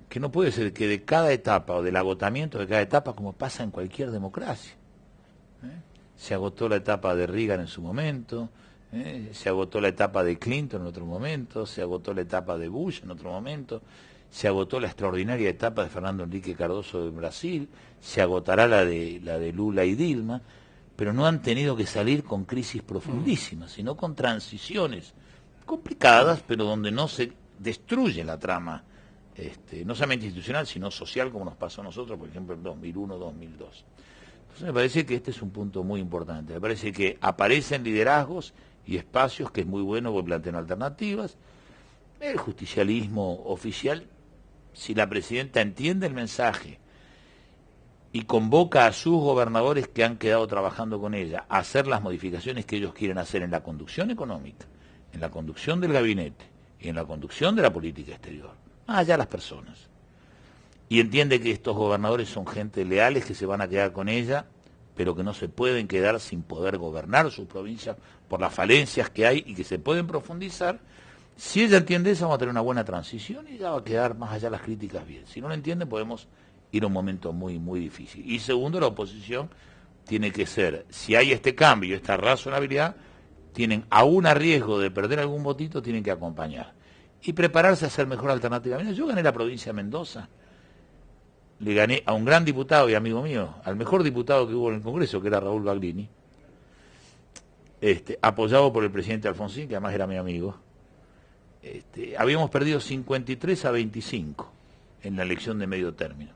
que no puede ser que de cada etapa o del agotamiento de cada etapa, como pasa en cualquier democracia, se agotó la etapa de Reagan en su momento, se agotó la etapa de Clinton en otro momento, se agotó la etapa de Bush en otro momento, se agotó la extraordinaria etapa de Fernando Henrique Cardoso de Brasil, se agotará la de Lula y Dilma, pero no han tenido que salir con crisis profundísimas, sino con transiciones complicadas, pero donde no se destruye la trama, no solamente institucional, sino social, como nos pasó a nosotros, por ejemplo, en 2001-2002. Entonces me parece que este es un punto muy importante. Me parece que aparecen liderazgos y espacios, que es muy bueno porque plantean alternativas. El justicialismo oficial, si la presidenta entiende el mensaje y convoca a sus gobernadores que han quedado trabajando con ella a hacer las modificaciones que ellos quieren hacer en la conducción económica, en la conducción del gabinete y en la conducción de la política exterior, más allá de las personas, y entiende que estos gobernadores son gente leales que se van a quedar con ella, pero que no se pueden quedar sin poder gobernar sus provincias por las falencias que hay y que se pueden profundizar. Si ella entiende eso, vamos a tener una buena transición y ya va a quedar más allá las críticas bien. Si no lo entiende, podemos ir a un momento muy, muy difícil. Y segundo, la oposición tiene que ser, si hay este cambio, esta razonabilidad, tienen aún a riesgo de perder algún votito, tienen que acompañar. Y prepararse a hacer mejor alternativa. Mira, yo gané la provincia de Mendoza, le gané a un gran diputado y amigo mío, al mejor diputado que hubo en el Congreso, que era Raúl Baglini, apoyado por el presidente Alfonsín, que además era mi amigo. Habíamos perdido 53-25 en la elección de medio término.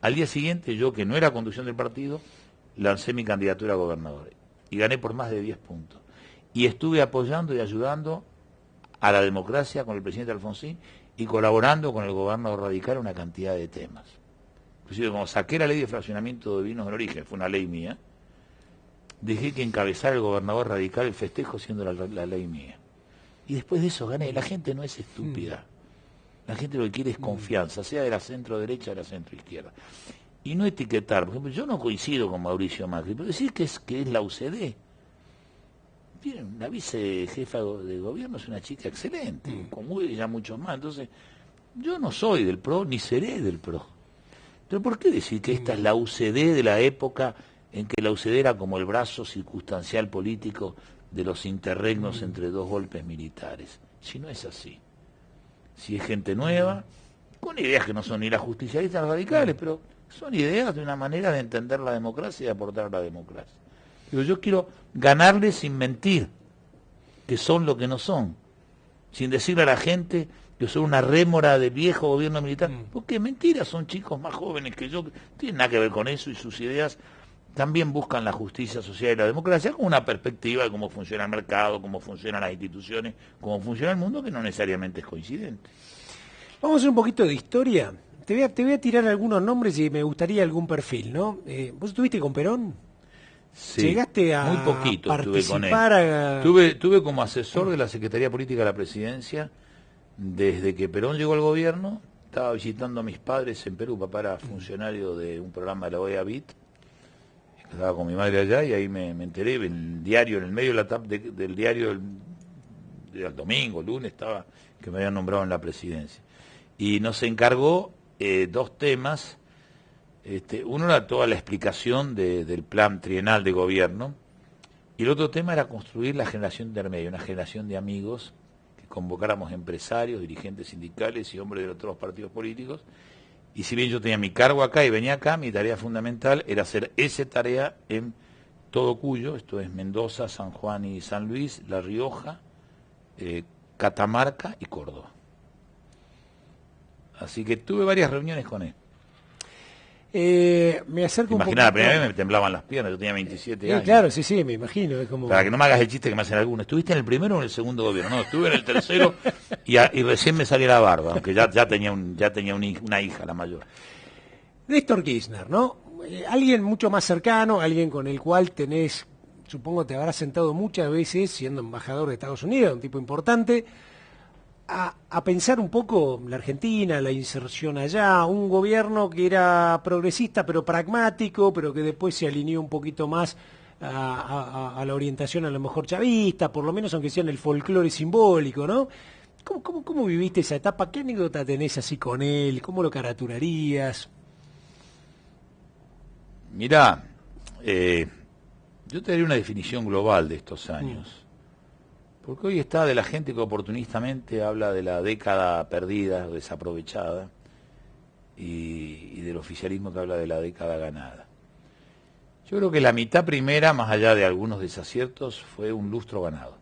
Al día siguiente, yo, que no era conducción del partido, lancé mi candidatura a gobernador y gané por más de 10 puntos. Y estuve apoyando y ayudando a la democracia con el presidente Alfonsín y colaborando con el gobierno radical en una cantidad de temas. Inclusive, cuando saqué la ley de fraccionamiento de vinos en origen, fue una ley mía, dejé que encabezara el gobernador radical el festejo siendo la ley mía. Y después de eso gané. La gente no es estúpida. La gente lo que quiere es confianza, sea de la centro derecha o de la centro izquierda. Y no etiquetar. Por ejemplo, yo no coincido con Mauricio Macri, pero decir que es la UCD. Miren, la vicejefa de gobierno es una chica excelente, como ella muchos más. Entonces, yo no soy del PRO, ni seré del PRO. Pero ¿por qué decir que esta es la UCD de la época en que la UCD era como el brazo circunstancial político de los interregnos entre dos golpes militares? Si no es así. Si es gente nueva, con ideas que no son ni las justicialistas radicales, pero son ideas de una manera de entender la democracia y de aportar a la democracia. Pero yo quiero ganarles sin mentir, que son lo que no son, sin decirle a la gente que son una rémora del viejo gobierno militar, porque mentira, son chicos más jóvenes que yo, no tienen nada que ver con eso, y sus ideas también buscan la justicia social y la democracia con una perspectiva de cómo funciona el mercado, cómo funcionan las instituciones, cómo funciona el mundo, que no necesariamente es coincidente. Vamos a hacer un poquito de historia. Te voy a tirar algunos nombres y me gustaría algún perfil, ¿no? ¿Vos estuviste con Perón? Sí, ¿Llegaste a muy poquito estuve con él. participar? Tuve como asesor de la Secretaría Política de la Presidencia desde que Perón llegó al gobierno. Estaba visitando a mis padres en Perú, papá era funcionario de un programa de la OEA BIT. Estaba con mi madre allá y ahí me enteré, en el diario, en el medio de la tapa del diario del domingo, lunes, estaba que me habían nombrado en la presidencia. Y nos encargó dos temas. Uno era toda la explicación del plan trienal de gobierno, y el otro tema era construir la generación intermedia, una generación de amigos, que convocáramos empresarios, dirigentes sindicales y hombres de otros partidos políticos. Y si bien yo tenía mi cargo acá y venía acá, mi tarea fundamental era hacer esa tarea en todo Cuyo, esto es Mendoza, San Juan y San Luis, La Rioja, Catamarca y Córdoba. Así que tuve varias reuniones con él. Me acerco un poquito. Imagina, la primera vez me temblaban las piernas, yo tenía 27 años. Claro, sí, me imagino. Es como... Para que no me hagas el chiste que me hacen algunos. ¿Estuviste en el primero o en el segundo gobierno? No, estuve en el tercero y recién me salí la barba, aunque ya tenía una hija, la mayor. Néstor Kirchner, ¿no? Alguien mucho más cercano, alguien con el cual tenés, supongo te habrás sentado muchas veces, siendo embajador de Estados Unidos, un tipo importante, a pensar un poco la Argentina, la inserción allá, un gobierno que era progresista pero pragmático, pero que después se alineó un poquito más a la orientación a lo mejor chavista, por lo menos aunque sea en el folclore simbólico, ¿no? ¿Cómo viviste esa etapa? ¿Qué anécdota tenés así con él? ¿Cómo lo caraturarías? Mirá, yo te daría una definición global de estos años. Porque hoy está de la gente que oportunistamente habla de la década perdida, desaprovechada, y del oficialismo que habla de la década ganada. Yo creo que la mitad primera, más allá de algunos desaciertos, fue un lustro ganado.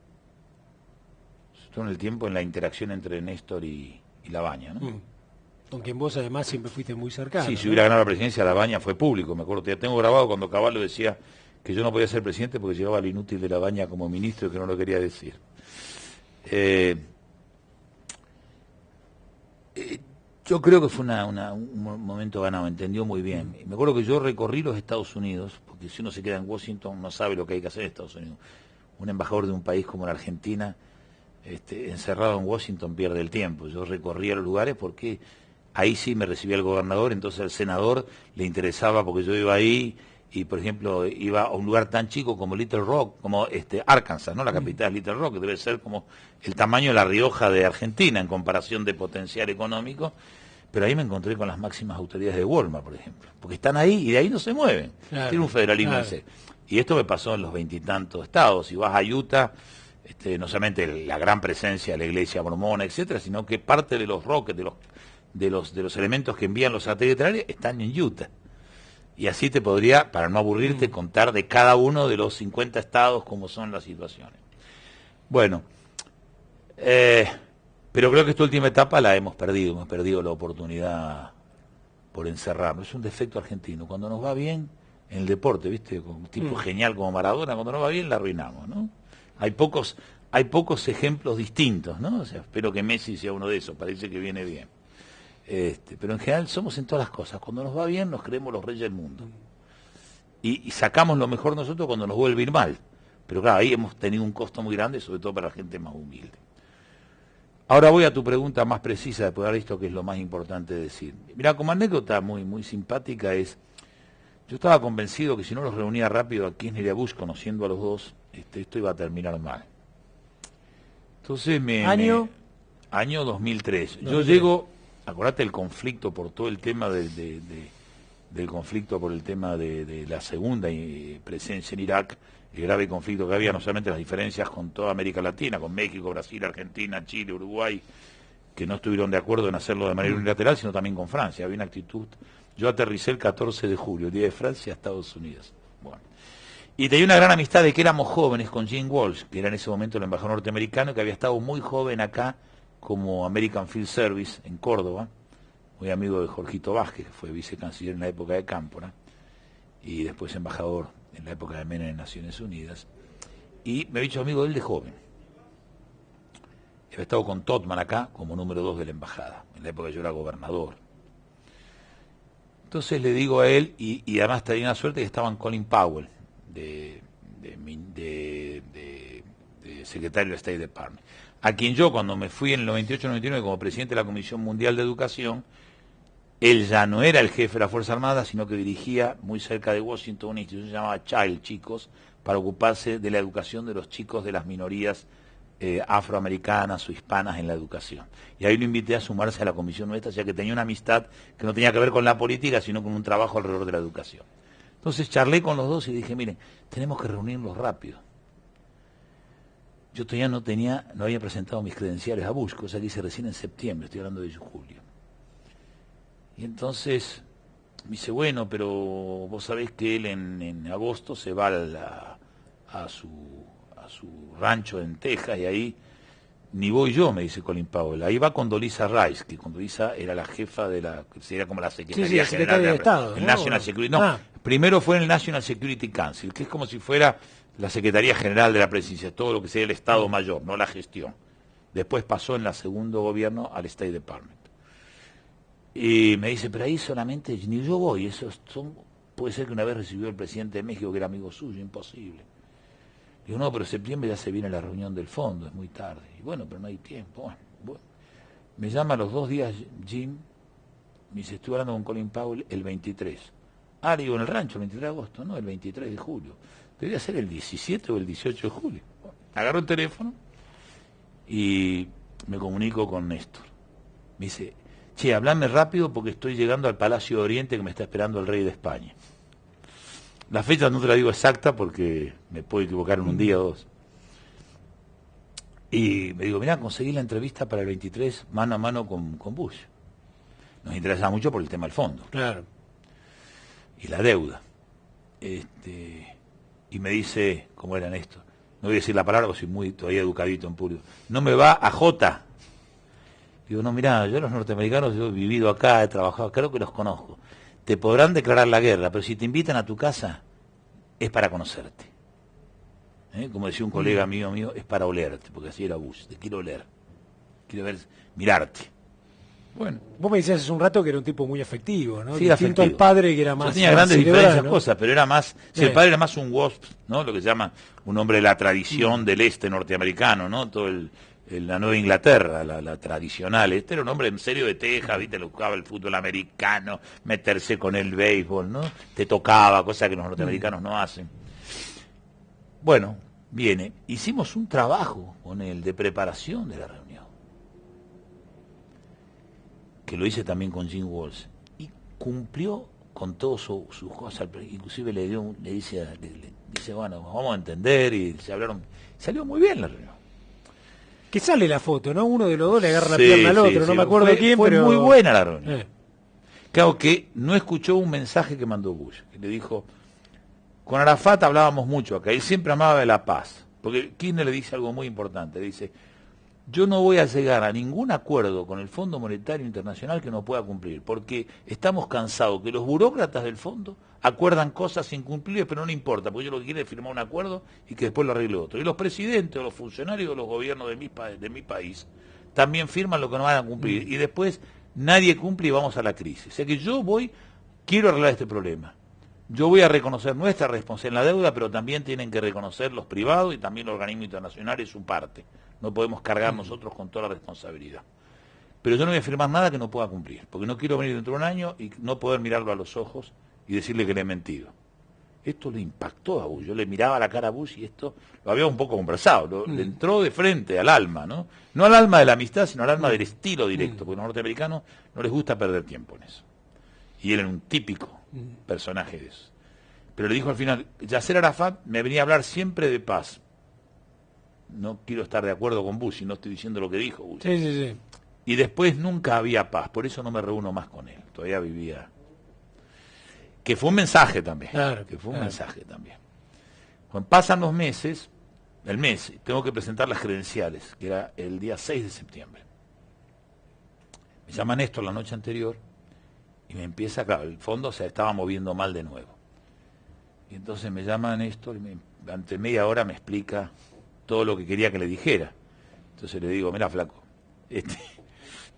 Esto en el tiempo, en la interacción entre Néstor y Labaña, ¿no? Con quien vos además siempre fuiste muy cercano. Sí, si hubiera ganado la presidencia, Labaña fue público, me acuerdo. Ya tengo grabado cuando Caballo decía que yo no podía ser presidente porque llevaba al inútil de Labaña como ministro y que no lo quería decir. Yo creo que fue un momento ganado, entendió muy bien. Me acuerdo que yo recorrí los Estados Unidos, porque si uno se queda en Washington no sabe lo que hay que hacer en Estados Unidos. Un embajador de un país como la Argentina, encerrado en Washington, pierde el tiempo. Yo recorría los lugares porque ahí sí me recibía el gobernador, entonces al senador le interesaba porque yo iba ahí. Y, por ejemplo, iba a un lugar tan chico como Little Rock, como Arkansas, ¿no? La capital es Little Rock, que debe ser como el tamaño de La Rioja de Argentina en comparación de potencial económico. Pero ahí me encontré con las máximas autoridades de Walmart, por ejemplo. Porque están ahí y de ahí no se mueven. Claro, tiene un federalismo en serio. Y esto me pasó en los 20 y tantos estados. Si vas a Utah, no solamente la gran presencia de la iglesia mormona, etcétera, sino que parte de los rockets, de los elementos que envían los satélites están en Utah. Y así te podría, para no aburrirte, contar de cada uno de los 50 estados cómo son las situaciones. Bueno, pero creo que esta última etapa la hemos perdido la oportunidad por encerrarnos. Es un defecto argentino. Cuando nos va bien en el deporte, ¿viste? Con un tipo genial como Maradona, cuando nos va bien la arruinamos, ¿no? Hay pocos ejemplos distintos, ¿no? O sea, espero que Messi sea uno de esos, parece que viene bien. Pero en general somos en todas las cosas. Cuando nos va bien nos creemos los reyes del mundo. Y sacamos lo mejor nosotros cuando nos vuelve a ir mal. Pero claro, ahí hemos tenido un costo muy grande, sobre todo para la gente más humilde. Ahora voy a tu pregunta más precisa, después de haber visto que es lo más importante decir. Mirá, como anécdota muy simpática es, yo estaba convencido que si no los reunía rápido a Kirchner y a Bush, conociendo a los dos, esto iba a terminar mal. Entonces año 2003. Yo llego... Acordate el conflicto por todo el tema del conflicto por el tema de la segunda presencia en Irak, el grave conflicto que había, no solamente las diferencias con toda América Latina, con México, Brasil, Argentina, Chile, Uruguay, que no estuvieron de acuerdo en hacerlo de manera unilateral, sino también con Francia. Había una actitud. Yo aterricé el 14 de julio, el día de Francia a Estados Unidos. Bueno. Y tenía una gran amistad de que éramos jóvenes con Jim Walsh, que era en ese momento el embajador norteamericano, que había estado muy joven acá como American Field Service en Córdoba, muy amigo de Jorgito Vázquez, que fue vicecanciller en la época de Cámpora. y después embajador en la época de Menem en Naciones Unidas, y me había hecho amigo de él de joven. Había estado con Totman acá como número 2 de la embajada, en la época que yo era gobernador. Entonces le digo a él, y además tenía una suerte que estaban Colin Powell, de secretario del State Department, a quien yo cuando me fui en el 98-99 como presidente de la Comisión Mundial de Educación, él ya no era el jefe de la Fuerza Armada, sino que dirigía muy cerca de Washington una institución que se llamaba Child Chicos, para ocuparse de la educación de los chicos de las minorías afroamericanas o hispanas en la educación. Y ahí lo invité a sumarse a la comisión nuestra, ya que tenía una amistad que no tenía que ver con la política, sino con un trabajo alrededor de la educación. Entonces charlé con los dos y dije, miren, tenemos que reunirnos rápido. Yo todavía no había presentado mis credenciales a Bush, cosa que hice recién en septiembre, estoy hablando de julio. Y entonces me dice, bueno, pero vos sabés que él en agosto se va a su rancho en Texas, y ahí ni voy yo, me dice Colin Powell, ahí va con Condoleezza Rice, que Condoleezza era la jefa de sería como la Secretaría General de Estado, el National Security. Primero fue en el National Security Council, que es como si fuera la Secretaría General de la Presidencia, todo lo que sería el Estado Mayor, no la gestión. Después pasó en el segundo gobierno al State Department. Y me dice, pero ahí solamente ni yo voy, puede ser que una vez recibió el presidente de México, que era amigo suyo, imposible. Digo, no, pero en septiembre ya se viene la reunión del fondo, es muy tarde. Y bueno, pero no hay tiempo. Bueno. Me llama a los 2 días Jim, me dice, estuve hablando con Colin Powell el 23. Le digo, en el rancho, el 23 de agosto, no, el 23 de julio. Debería ser el 17 o el 18 de julio. Bueno, agarro el teléfono y me comunico con Néstor. Me dice, che, hablame rápido porque estoy llegando al Palacio de Oriente que me está esperando el rey de España. La fecha no te la digo exacta porque me puedo equivocar en un día o dos. Y me digo, mirá, conseguí la entrevista para el 23 mano a mano con Bush. Nos interesa mucho por el tema del fondo. Claro. Y la deuda. Y me dice, ¿cómo era Néstor? No voy a decir la palabra porque soy muy todavía educadito en público. No me va a J. Digo, no, mirá, yo los norteamericanos, yo he vivido acá, he trabajado, creo que los conozco. Te podrán declarar la guerra, pero si te invitan a tu casa, es para conocerte. Como decía un colega mío, es para olerte, porque así era Bush, te quiero oler, quiero ver, mirarte. Bueno. Vos me decías hace un rato que era un tipo muy afectivo, ¿no? Sí, distinto afectivo. al padre, que era más... Yo tenía grandes diferencias, ¿no? cosas, pero era más... Si el padre era más un WASP, ¿no? Lo que se llama un hombre de la tradición del este norteamericano, ¿no? Todo la Nueva Inglaterra, la tradicional. Este era un hombre en serio de Texas, ¿viste? Le buscaba el fútbol americano, meterse con el béisbol, ¿no? Te tocaba, cosa que los norteamericanos no hacen. Bueno, viene. Hicimos un trabajo con él de preparación de la reunión, que lo hice también con Jim Walsh, y cumplió con todas sus cosas. Inclusive le dice, bueno, vamos a entender, y se hablaron. Salió muy bien la reunión. Que sale la foto, ¿no? Uno de los dos le agarra la pierna al otro, no me acuerdo quién, fue pero... muy buena la reunión. Claro que no escuchó un mensaje que mandó Bush, que le dijo, con Arafat hablábamos mucho acá, él siempre amaba de la paz, porque Kirchner le dice algo muy importante, le dice, yo no voy a llegar a ningún acuerdo con el Fondo Monetario Internacional que no pueda cumplir, porque estamos cansados que los burócratas del fondo acuerdan cosas incumplibles, pero no importa, porque ellos lo que quieren es firmar un acuerdo y que después lo arregle otro. Y los presidentes o los funcionarios de los gobiernos de mi país también firman lo que no van a cumplir. Y después nadie cumple y vamos a la crisis. O sea que quiero arreglar este problema. Yo voy a reconocer nuestra responsabilidad en la deuda, pero también tienen que reconocer los privados y también los organismos internacionales su parte. No podemos cargar nosotros con toda la responsabilidad. Pero yo no voy a firmar nada que no pueda cumplir, porque no quiero venir dentro de un año y no poder mirarlo a los ojos y decirle que le he mentido. Esto le impactó a Bush. Yo le miraba la cara a Bush y esto lo había un poco conversado. Le entró de frente al alma, ¿no? No al alma de la amistad, sino al alma del estilo directo, porque a los norteamericanos no les gusta perder tiempo en eso. Y él era un típico personaje de eso. Pero le dijo al final, Yasser Arafat me venía a hablar siempre de paz. No quiero estar de acuerdo con Bush y no estoy diciendo lo que dijo Bush. Sí. Y después nunca había paz, por eso no me reúno más con él. Todavía vivía. Que fue un mensaje también. Claro, que fue un mensaje también. Cuando pasan los meses, tengo que presentar las credenciales, que era el día 6 de septiembre. Me llama Néstor la noche anterior y me empieza, claro, el fondo se estaba moviendo mal de nuevo. Y entonces me llama Néstor y ante media hora me explica todo lo que quería que le dijera. Entonces le digo, mira, flaco,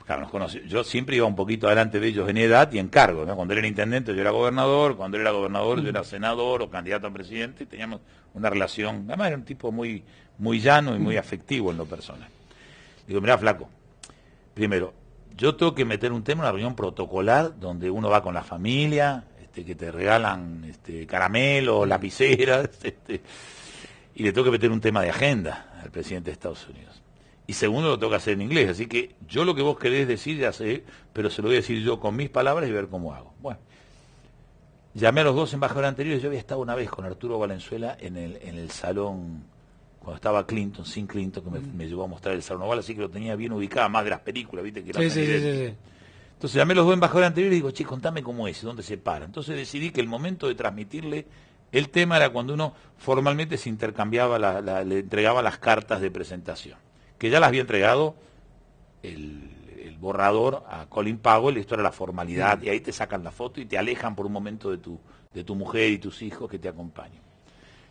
claro, nos conoce. Yo siempre iba un poquito adelante de ellos en edad y en cargo, ¿no? Cuando él era intendente yo era gobernador, cuando él era gobernador yo era senador o candidato a presidente, y teníamos una relación, además era un tipo muy, muy llano y muy afectivo en lo personal. Digo, mira, flaco, primero, yo tengo que meter un tema en una reunión protocolar donde uno va con la familia, que te regalan caramelos, lapiceras, y le tengo que meter un tema de agenda al presidente de Estados Unidos. Y segundo, lo tengo que hacer en inglés, así que yo lo que vos querés decir ya sé, pero se lo voy a decir yo con mis palabras y ver cómo hago. Bueno, llamé a los dos embajadores anteriores, yo había estado una vez con Arturo Valenzuela en el salón, cuando estaba Clinton, sin Clinton, que me llevó a mostrar el salón oval, así que lo tenía bien ubicado, más de las películas, viste que Sí. Entonces llamé a los dos embajadores anteriores y digo, che, contame cómo es, dónde se para. Entonces decidí que el momento de transmitirle el tema era cuando uno formalmente se intercambiaba, le entregaba las cartas de presentación, que ya las había entregado el borrador a Colin Powell, esto era la formalidad, y ahí te sacan la foto y te alejan por un momento de tu mujer y tus hijos que te acompañan.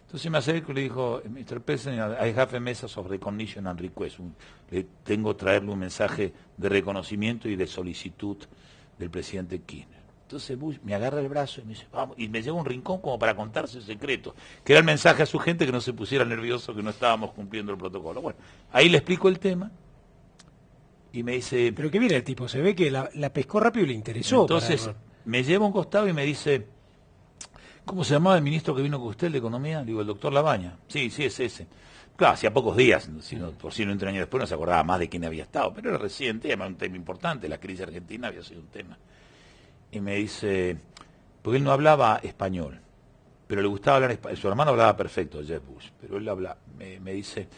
Entonces me acerco y le dijo, Mr. President, I have a message of recognition and request. Le tengo que traerle un mensaje de reconocimiento y de solicitud del presidente Kirchner. Entonces Bush me agarra el brazo y me dice, vamos, y me lleva a un rincón como para contarse el secreto, que era el mensaje a su gente que no se pusiera nervioso, que no estábamos cumpliendo el protocolo. Bueno, ahí le explico el tema y me dice... Pero qué viene el tipo, se ve que la pescó rápido y le interesó. Entonces me lleva a un costado y me dice... ¿Cómo se llamaba el ministro que vino con usted de Economía? Digo, el doctor Labaña. Sí, es ese. Claro, hacía pocos días, por si no un año después no se acordaba más de quién había estado, pero era reciente, además un tema importante, la crisis argentina había sido un tema. Y me dice, porque él no hablaba español, pero le gustaba hablar español, su hermano hablaba perfecto, Jeb Bush, pero él me dice,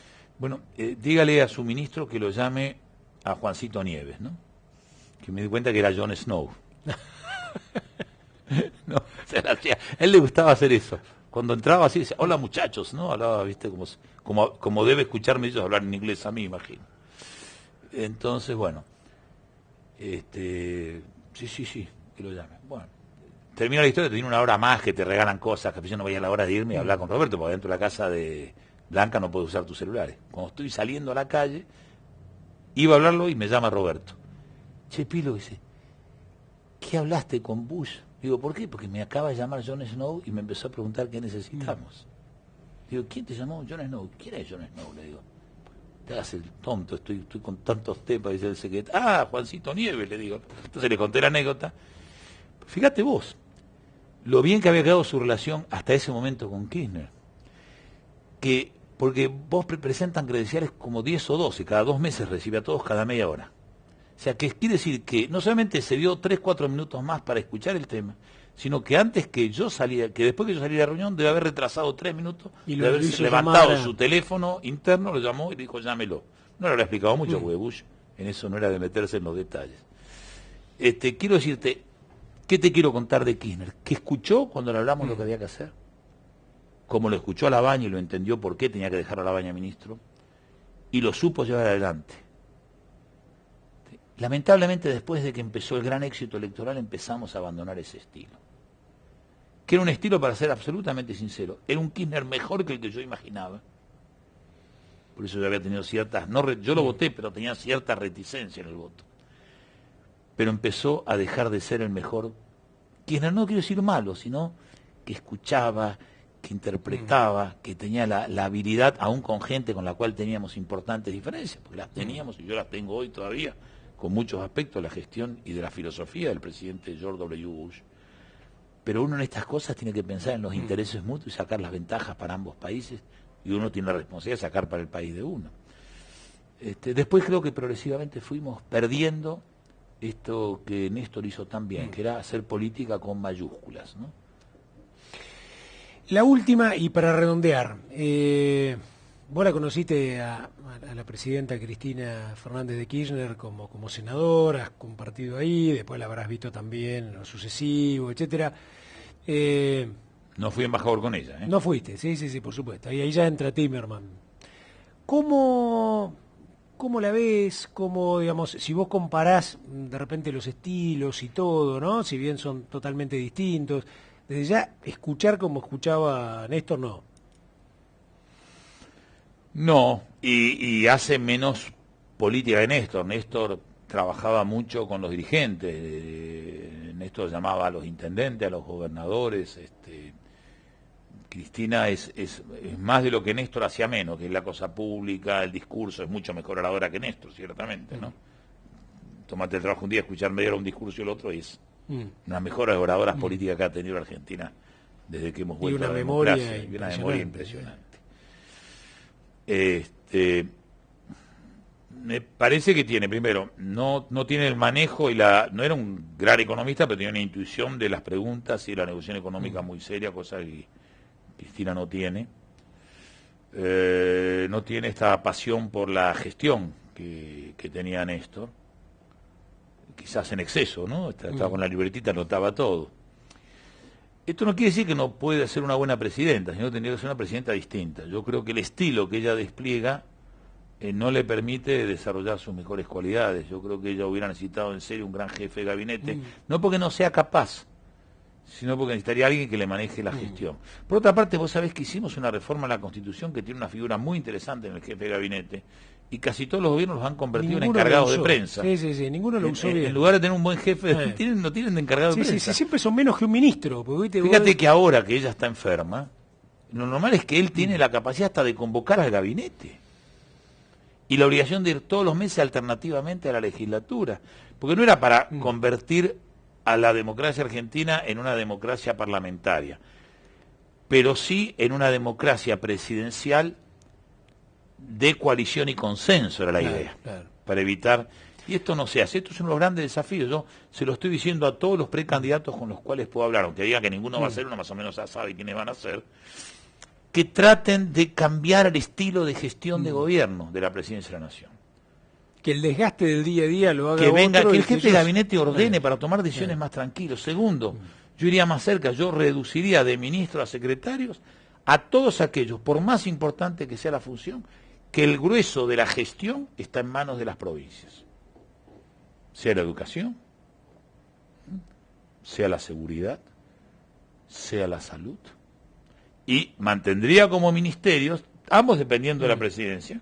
bueno, dígale a su ministro que lo llame a Juancito Nieves, ¿no? Que me di cuenta que era Jon Snow. No, a él le gustaba hacer eso. Cuando entraba así, decía, hola muchachos, ¿no? Hablaba, viste, como debe escucharme ellos hablar en inglés a mí, imagino. Entonces, bueno, sí, que lo llame. Bueno, termina la historia, tiene una hora más que te regalan cosas, que yo no veía la hora de irme y hablar con Roberto, porque dentro de la casa de Blanca no puedes usar tus celulares. Cuando estoy saliendo a la calle, iba a hablarlo y me llama Roberto. Che, Pilo, dice, ¿qué hablaste con Bush? Digo, ¿por qué? Porque me acaba de llamar Jon Snow y me empezó a preguntar qué necesitamos. Digo, ¿quién te llamó? Jon Snow. ¿Quién es Jon Snow? Le digo, te hagas el tonto, estoy con tantos temas, dice el secretario. Ah, Juancito Nieves, le digo. Entonces le conté la anécdota. Fíjate vos, lo bien que había quedado su relación hasta ese momento con Kirchner. Porque vos presentan credenciales como 10 o 12, cada 2 meses recibe a todos cada media hora. O sea, que quiere decir que no solamente se dio 3, 4 minutos más para escuchar el tema, sino que antes que yo salía, que después que yo salí de la reunión, debe haber retrasado 3 minutos, y de haberse levantado su teléfono interno, lo llamó y le dijo, llámelo. No le había explicado mucho, porque Bush en eso no era de meterse en los detalles. Quiero decirte, ¿qué te quiero contar de Kirchner? Que escuchó cuando le hablamos lo que había que hacer, como lo escuchó a Labaña y lo entendió por qué tenía que dejar a Labaña ministro, y lo supo llevar adelante. Lamentablemente, después de que empezó el gran éxito electoral, empezamos a abandonar ese estilo. Que era un estilo, para ser absolutamente sincero, era un Kirchner mejor que el que yo imaginaba. Por eso yo había tenido ciertas... yo lo voté, pero tenía cierta reticencia en el voto. Pero empezó a dejar de ser el mejor Kirchner, no quiero decir malo, sino que escuchaba, que interpretaba, que tenía la habilidad, aún con gente con la cual teníamos importantes diferencias, porque las teníamos y yo las tengo hoy todavía, con muchos aspectos de la gestión y de la filosofía del presidente George W. Bush. Pero uno en estas cosas tiene que pensar en los intereses mutuos y sacar las ventajas para ambos países, y uno tiene la responsabilidad de sacar para el país de uno. Después creo que progresivamente fuimos perdiendo esto que Néstor hizo tan bien, que era hacer política con mayúsculas, ¿no? La última, y para redondear, vos la conociste a la presidenta Cristina Fernández de Kirchner como senadora, has compartido ahí, después la habrás visto también en lo sucesivo, etcétera. No fui embajador con ella, ¿eh? No fuiste, sí, por supuesto. Ahí ya entra Timerman. ¿Cómo la ves? ¿Cómo, digamos, si vos comparás de repente los estilos y todo, ¿no? Si bien son totalmente distintos, desde ya escuchar como escuchaba Néstor, no. No, y hace menos política de Néstor. Néstor trabajaba mucho con los dirigentes, Néstor llamaba a los intendentes, a los gobernadores. Cristina es más de lo que Néstor hacía menos, que es la cosa pública, el discurso, es mucho mejor oradora que Néstor, ciertamente, ¿no? Tomate el trabajo un día, escuchar media hora un discurso y el otro, y es una de las mejores oradoras políticas que ha tenido Argentina desde que hemos vuelto a la democracia, y una memoria impresionante. Me parece que tiene, primero, no tiene el manejo no era un gran economista, pero tenía una intuición de las preguntas y de la negociación económica muy seria, cosa que Cristina no tiene. No tiene esta pasión por la gestión que tenía Néstor, quizás en exceso, ¿no? Estaba con la libretita, anotaba todo. Esto no quiere decir que no pueda ser una buena presidenta, sino que tendría que ser una presidenta distinta. Yo creo que el estilo que ella despliega no le permite desarrollar sus mejores cualidades. Yo creo que ella hubiera necesitado en serio un gran jefe de gabinete, no porque no sea capaz, sino porque necesitaría alguien que le maneje la gestión. Por otra parte, vos sabés que hicimos una reforma a la Constitución que tiene una figura muy interesante en el jefe de gabinete, y casi todos los gobiernos los han convertido en encargados de prensa. Sí, ninguno lo usó bien. En lugar de tener un buen jefe, no tienen de encargado de prensa. Sí, siempre son menos que un ministro. Porque, Fíjate que ahora que ella está enferma, lo normal es que él tiene la capacidad hasta de convocar al gabinete. Y la obligación de ir todos los meses alternativamente a la legislatura. Porque no era para convertir a la democracia argentina en una democracia parlamentaria, pero sí en una democracia presidencial de coalición y consenso, era la idea, para evitar, y esto no se hace, esto es uno de los grandes desafíos. Yo se lo estoy diciendo a todos los precandidatos con los cuales puedo hablar, aunque diga que ninguno va a ser, uno más o menos ya sabe quiénes van a ser, que traten de cambiar el estilo de gestión de gobierno de la presidencia de la Nación. Que el desgaste del día a día lo haga que venga, otro, que el jefe de gabinete ordene para tomar decisiones más tranquilos. Segundo, yo iría más cerca, yo reduciría de ministros a secretarios a todos aquellos, por más importante que sea la función, que el grueso de la gestión está en manos de las provincias. Sea la educación, sea la seguridad, sea la salud. Y mantendría como ministerios, ambos dependiendo de la presidencia,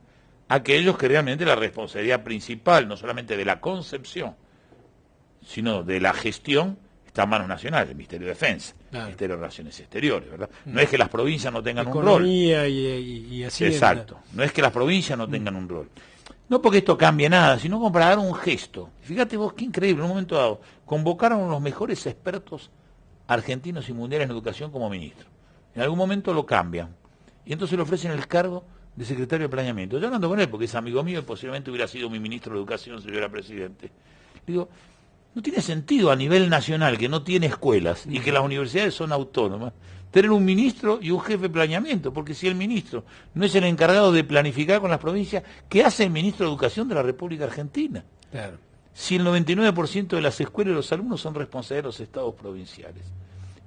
aquellos que realmente la responsabilidad principal, no solamente de la concepción, sino de la gestión, está en manos nacionales, el Ministerio de Defensa, el Ministerio de Relaciones Exteriores, ¿verdad? No es que las provincias no tengan un rol. Y así. Exacto, no es que las provincias no tengan un rol. No porque esto cambie nada, sino como para dar un gesto. Fíjate vos qué increíble, en un momento dado, convocaron a los mejores expertos argentinos y mundiales en educación como ministro. En algún momento lo cambian, y entonces le ofrecen el cargo de secretario de planeamiento. Yo hablando con él, porque es amigo mío y posiblemente hubiera sido mi ministro de Educación si yo era presidente. Digo, no tiene sentido a nivel nacional, que no tiene escuelas y que las universidades son autónomas, tener un ministro y un jefe de planeamiento, porque si el ministro no es el encargado de planificar con las provincias, ¿qué hace el ministro de Educación de la República Argentina? Claro. Si el 99% de las escuelas y los alumnos son responsables de los estados provinciales.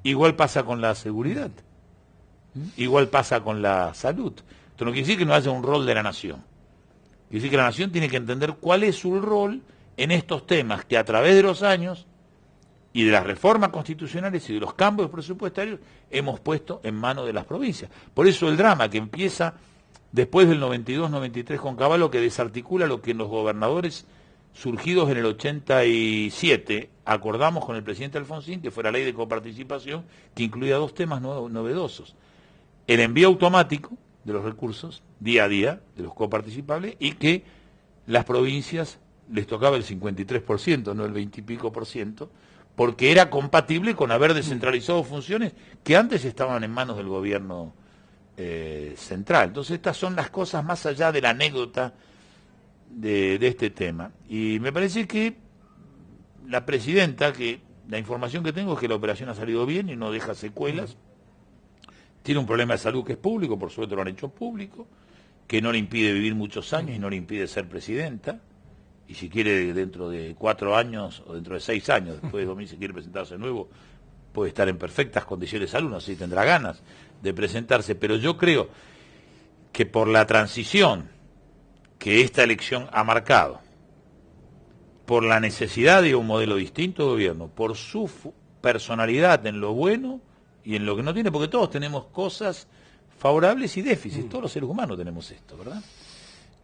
Igual pasa con la seguridad, igual pasa con la salud. Esto no quiere decir que no haya un rol de la nación. Quiere decir que la nación tiene que entender cuál es su rol en estos temas que a través de los años y de las reformas constitucionales y de los cambios presupuestarios hemos puesto en manos de las provincias. Por eso el drama que empieza después del 92-93 con Cavallo, que desarticula lo que los gobernadores surgidos en el 87 acordamos con el presidente Alfonsín, que fue la ley de coparticipación, que incluía dos temas novedosos. El envío automático de los recursos, día a día, de los coparticipables, y que las provincias les tocaba el 53%, no el 20 y pico por ciento, porque era compatible con haber descentralizado funciones que antes estaban en manos del gobierno central. Entonces estas son las cosas más allá de la anécdota de este tema. Y me parece que la presidenta, que la información que tengo es que la operación ha salido bien y no deja secuelas, tiene un problema de salud que es público, por suerte lo han hecho público, que no le impide vivir muchos años y no le impide ser presidenta, y si quiere dentro de 4 años o dentro de 6 años, después de 2000, si quiere presentarse de nuevo, puede estar en perfectas condiciones de salud, no sé si tendrá ganas de presentarse, pero yo creo que por la transición que esta elección ha marcado, por la necesidad de un modelo distinto de gobierno, por su personalidad en lo bueno y en lo que no tiene, porque todos tenemos cosas favorables y déficits, todos los seres humanos tenemos esto, ¿verdad?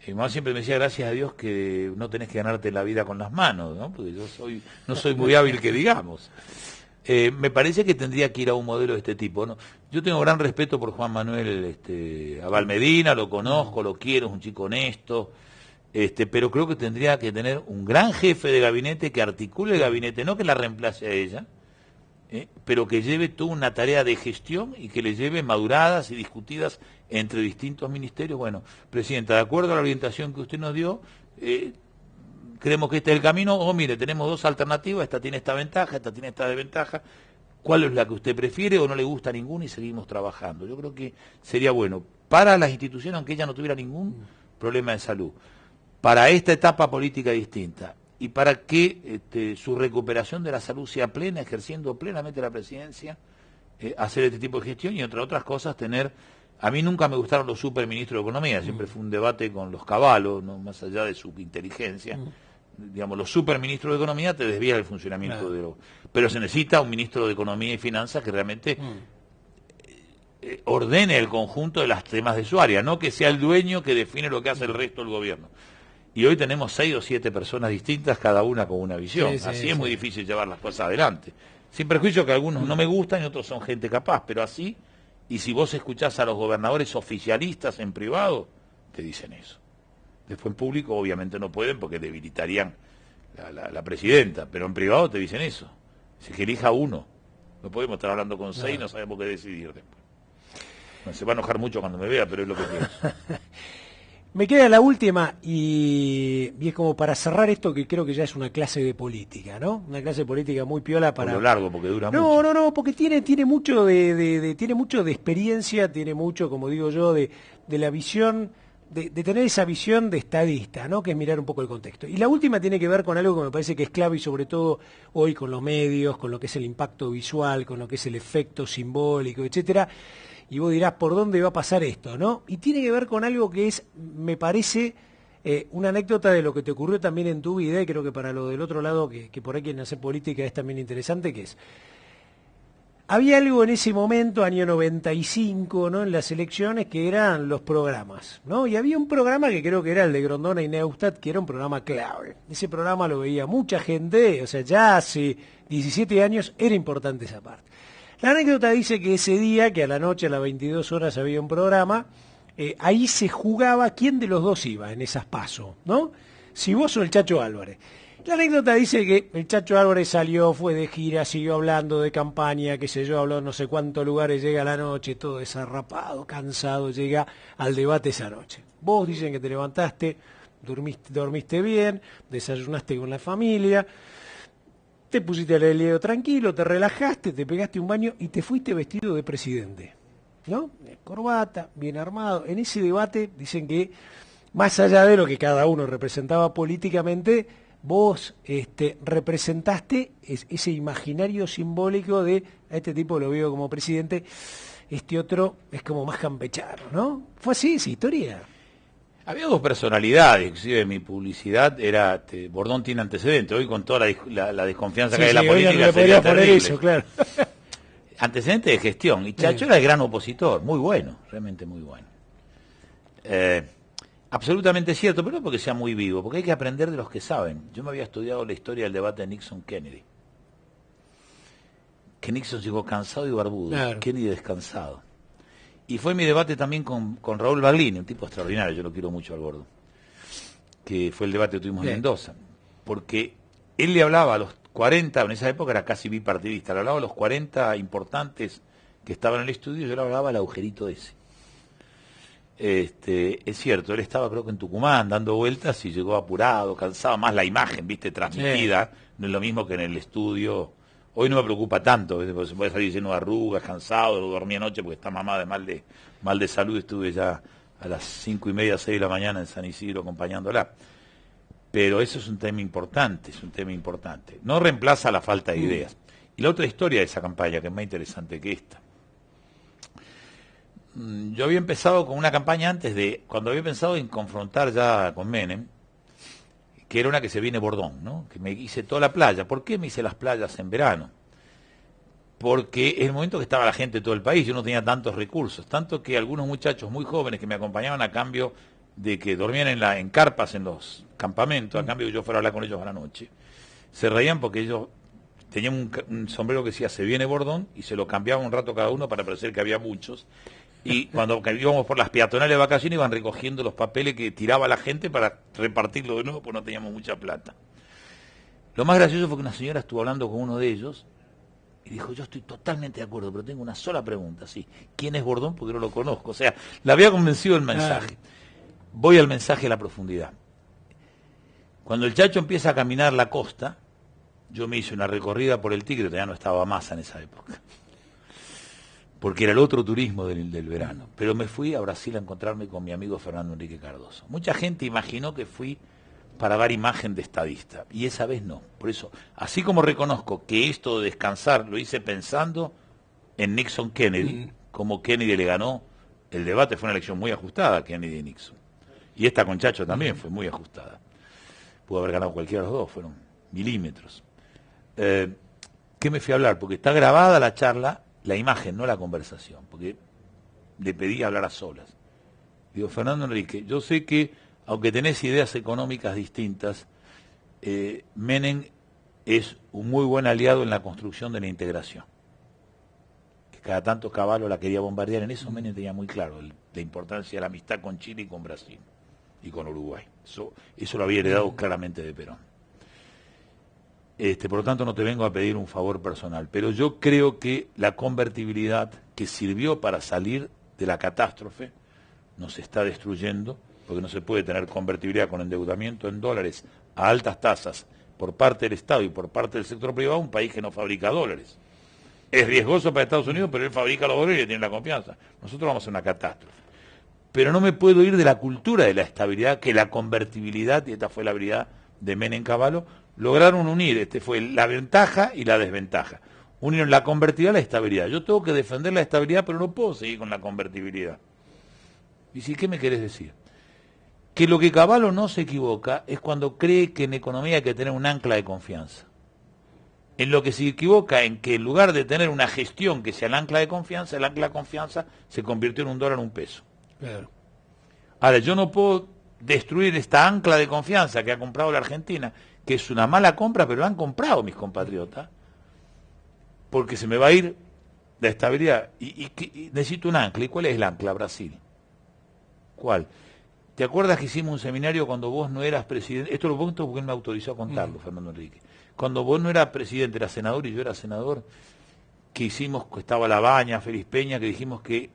Mi mamá siempre me decía, gracias a Dios que no tenés que ganarte la vida con las manos, ¿no? Porque yo no soy muy hábil que digamos. Me parece que tendría que ir a un modelo de este tipo, ¿no? Yo tengo gran respeto por Juan Manuel Abal Medina, lo conozco, lo quiero, es un chico honesto, pero creo que tendría que tener un gran jefe de gabinete que articule el gabinete, no que la reemplace a ella, pero que lleve toda una tarea de gestión y que le lleve maduradas y discutidas entre distintos ministerios. Bueno, Presidenta, de acuerdo a la orientación que usted nos dio, creemos que este es el camino, o mire, tenemos dos alternativas, esta tiene esta ventaja, esta tiene esta desventaja, ¿cuál es la que usted prefiere o no le gusta ninguna y seguimos trabajando? Yo creo que sería bueno para las instituciones, aunque ella no tuviera ningún problema de salud, para esta etapa política distinta, y para que su recuperación de la salud sea plena, ejerciendo plenamente la presidencia, hacer este tipo de gestión y, entre otras cosas, tener... A mí nunca me gustaron los superministros de Economía, siempre fue un debate con los caballos, ¿no? Más allá de su inteligencia. Digamos, los superministros de Economía te desvían el funcionamiento de lo... Pero se necesita un ministro de Economía y Finanzas que realmente ordene el conjunto de los temas de su área, no que sea el dueño que define lo que hace el resto del gobierno. Y hoy tenemos 6 o 7 personas distintas, cada una con una visión. Así es muy difícil llevar las cosas adelante. Sin perjuicio que algunos no me gustan y otros son gente capaz, pero así, y si vos escuchás a los gobernadores oficialistas en privado, te dicen eso. Después en público obviamente no pueden porque debilitarían la presidenta, pero en privado te dicen eso. Si que elija uno. No podemos estar hablando con 6 y no sabemos qué decidir después. Bueno, se va a enojar mucho cuando me vea, pero es lo que pienso. Me queda la última y es como para cerrar esto que creo que ya es una clase de política, ¿no? Una clase de política muy piola para... Por lo largo, porque dura mucho. No, porque tiene mucho tiene mucho de experiencia, tiene mucho, como digo yo, de la visión, de tener esa visión de estadista, ¿no? Que es mirar un poco el contexto. Y la última tiene que ver con algo que me parece que es clave y sobre todo hoy con los medios, con lo que es el impacto visual, con lo que es el efecto simbólico, etcétera. Y vos dirás, ¿por dónde va a pasar esto, no? Y tiene que ver con algo que es, me parece, una anécdota de lo que te ocurrió también en tu vida, y creo que para lo del otro lado, que por ahí quieren hacer política, es también interesante, que es, había algo en ese momento, año 95, ¿no? En las elecciones, que eran los programas, ¿no? Y había un programa que creo que era el de Grondona y Neustadt, que era un programa clave. Ese programa lo veía mucha gente, o sea, ya hace 17 años era importante esa parte. La anécdota dice que ese día, que a la noche, a las 22 horas había un programa, ahí se jugaba quién de los dos iba en esas PASO, ¿no? Si vos o el Chacho Álvarez. La anécdota dice que el Chacho Álvarez salió, fue de gira, siguió hablando de campaña, qué sé yo, habló en no sé cuántos lugares, llega a la noche, todo desarrapado, cansado, llega al debate esa noche. Vos dicen que te levantaste, dormiste bien, desayunaste con la familia, te pusiste al helio tranquilo, te relajaste, te pegaste un baño y te fuiste vestido de presidente, ¿no? Corbata, bien armado. En ese debate dicen que, más allá de lo que cada uno representaba políticamente, vos representaste ese imaginario simbólico de, a este tipo lo veo como presidente, este otro es como más campechano, ¿no? ¿Fue así esa historia? Había dos personalidades, inclusive mi publicidad era, Bordón tiene antecedentes, hoy con toda la desconfianza que hay en la política sería terrible. Eso, claro. Antecedentes de gestión, y Chacho era el gran opositor, muy bueno, realmente muy bueno. Absolutamente cierto, pero no porque sea muy vivo, porque hay que aprender de los que saben. Yo me había estudiado la historia del debate de Nixon-Kennedy, que Nixon llegó cansado y barbudo, claro. Kennedy descansado. Y fue mi debate también con Raúl Baglini, un tipo extraordinario, yo lo quiero mucho al gordo, que fue el debate que tuvimos en Mendoza, porque él le hablaba a los 40, en esa época era casi bipartidista, le hablaba a los 40 importantes que estaban en el estudio, yo le hablaba al agujerito ese. Es cierto, él estaba creo que en Tucumán dando vueltas y llegó apurado, cansado, más la imagen, viste, transmitida, no es lo mismo que en el estudio. Hoy no me preocupa tanto, porque se puede salir lleno de arrugas, cansado, lo dormí anoche porque está mamá de mal de salud, estuve ya a las 5:30, 6 de la mañana en San Isidro acompañándola. Pero eso es un tema importante, No reemplaza la falta de ideas. Y la otra historia de esa campaña, que es más interesante que esta. Yo había empezado con una campaña cuando había pensado en confrontar ya con Menem, que era una que se viene Bordón, ¿no? Que me hice toda la playa. ¿Por qué me hice las playas en verano? porque es el momento que estaba la gente de todo el país, yo no tenía tantos recursos, tanto que algunos muchachos muy jóvenes que me acompañaban a cambio de que dormían en carpas en los campamentos, a cambio de que yo fuera a hablar con ellos a la noche, se reían porque ellos tenían un sombrero que decía "se viene Bordón" y se lo cambiaban un rato cada uno para parecer que había muchos. Y cuando íbamos por las peatonales de vacaciones iban recogiendo los papeles que tiraba la gente para repartirlo de nuevo, porque no teníamos mucha plata. Lo más gracioso fue que una señora estuvo hablando con uno de ellos y dijo: yo estoy totalmente de acuerdo, pero tengo una sola pregunta, sí, ¿quién es Bordón? Porque no lo conozco. O sea, la había convencido el mensaje. Voy al mensaje a la profundidad. Cuando el Chacho empieza a caminar la costa, yo me hice una recorrida por el Tigre, ya no estaba Massa en esa época, porque era el otro turismo del verano. Pero me fui a Brasil a encontrarme con mi amigo Fernando Enrique Cardoso. Mucha gente imaginó que fui para dar imagen de estadista, y esa vez no. Por eso, así como reconozco que esto de descansar lo hice pensando en Nixon Kennedy, como Kennedy le ganó el debate, fue una elección muy ajustada, Kennedy y Nixon. Y esta con Chacho también fue muy ajustada. Pudo haber ganado cualquiera de los dos, fueron milímetros. ¿Qué me fui a hablar? Porque está grabada la charla, la imagen, no la conversación, porque le pedí hablar a solas. Digo: Fernando Enrique, yo sé que, aunque tenés ideas económicas distintas, Menem es un muy buen aliado en la construcción de la integración. Que cada tanto Cavallo la quería bombardear, en eso Menem tenía muy claro la importancia de la amistad con Chile y con Brasil y con Uruguay. Eso lo había heredado claramente de Perón. Por lo tanto, no te vengo a pedir un favor personal, pero yo creo que la convertibilidad que sirvió para salir de la catástrofe nos está destruyendo, porque no se puede tener convertibilidad con endeudamiento en dólares a altas tasas por parte del Estado y por parte del sector privado, un país que no fabrica dólares. Es riesgoso para Estados Unidos, pero él fabrica los dólares y tiene la confianza. Nosotros vamos a una catástrofe. Pero no me puedo ir de la cultura de la estabilidad, que la convertibilidad, y esta fue la habilidad de Menem Cavallo, lograron unir. Fue la ventaja y la desventaja. Unieron la convertibilidad a la estabilidad. Yo tengo que defender la estabilidad, pero no puedo seguir con la convertibilidad. ¿Y si qué me querés decir? Que lo que Cavallo no se equivoca es cuando cree que en economía hay que tener un ancla de confianza. En lo que se equivoca en que en lugar de tener una gestión que sea el ancla de confianza, el ancla de confianza se convirtió en un dólar, un peso. Claro. Ahora, yo no puedo destruir esta ancla de confianza que ha comprado la Argentina, que es una mala compra, pero la han comprado mis compatriotas, porque se me va a ir la estabilidad. Y necesito un ancla. ¿Y cuál es el ancla? Brasil. ¿Cuál? ¿Te acuerdas que hicimos un seminario cuando vos no eras presidente? Esto lo cuento porque él me autorizó a contarlo, Fernando Enrique. Cuando vos no eras presidente, eras senador y yo era senador, que hicimos, que estaba Labaña, Félix Peña, que dijimos que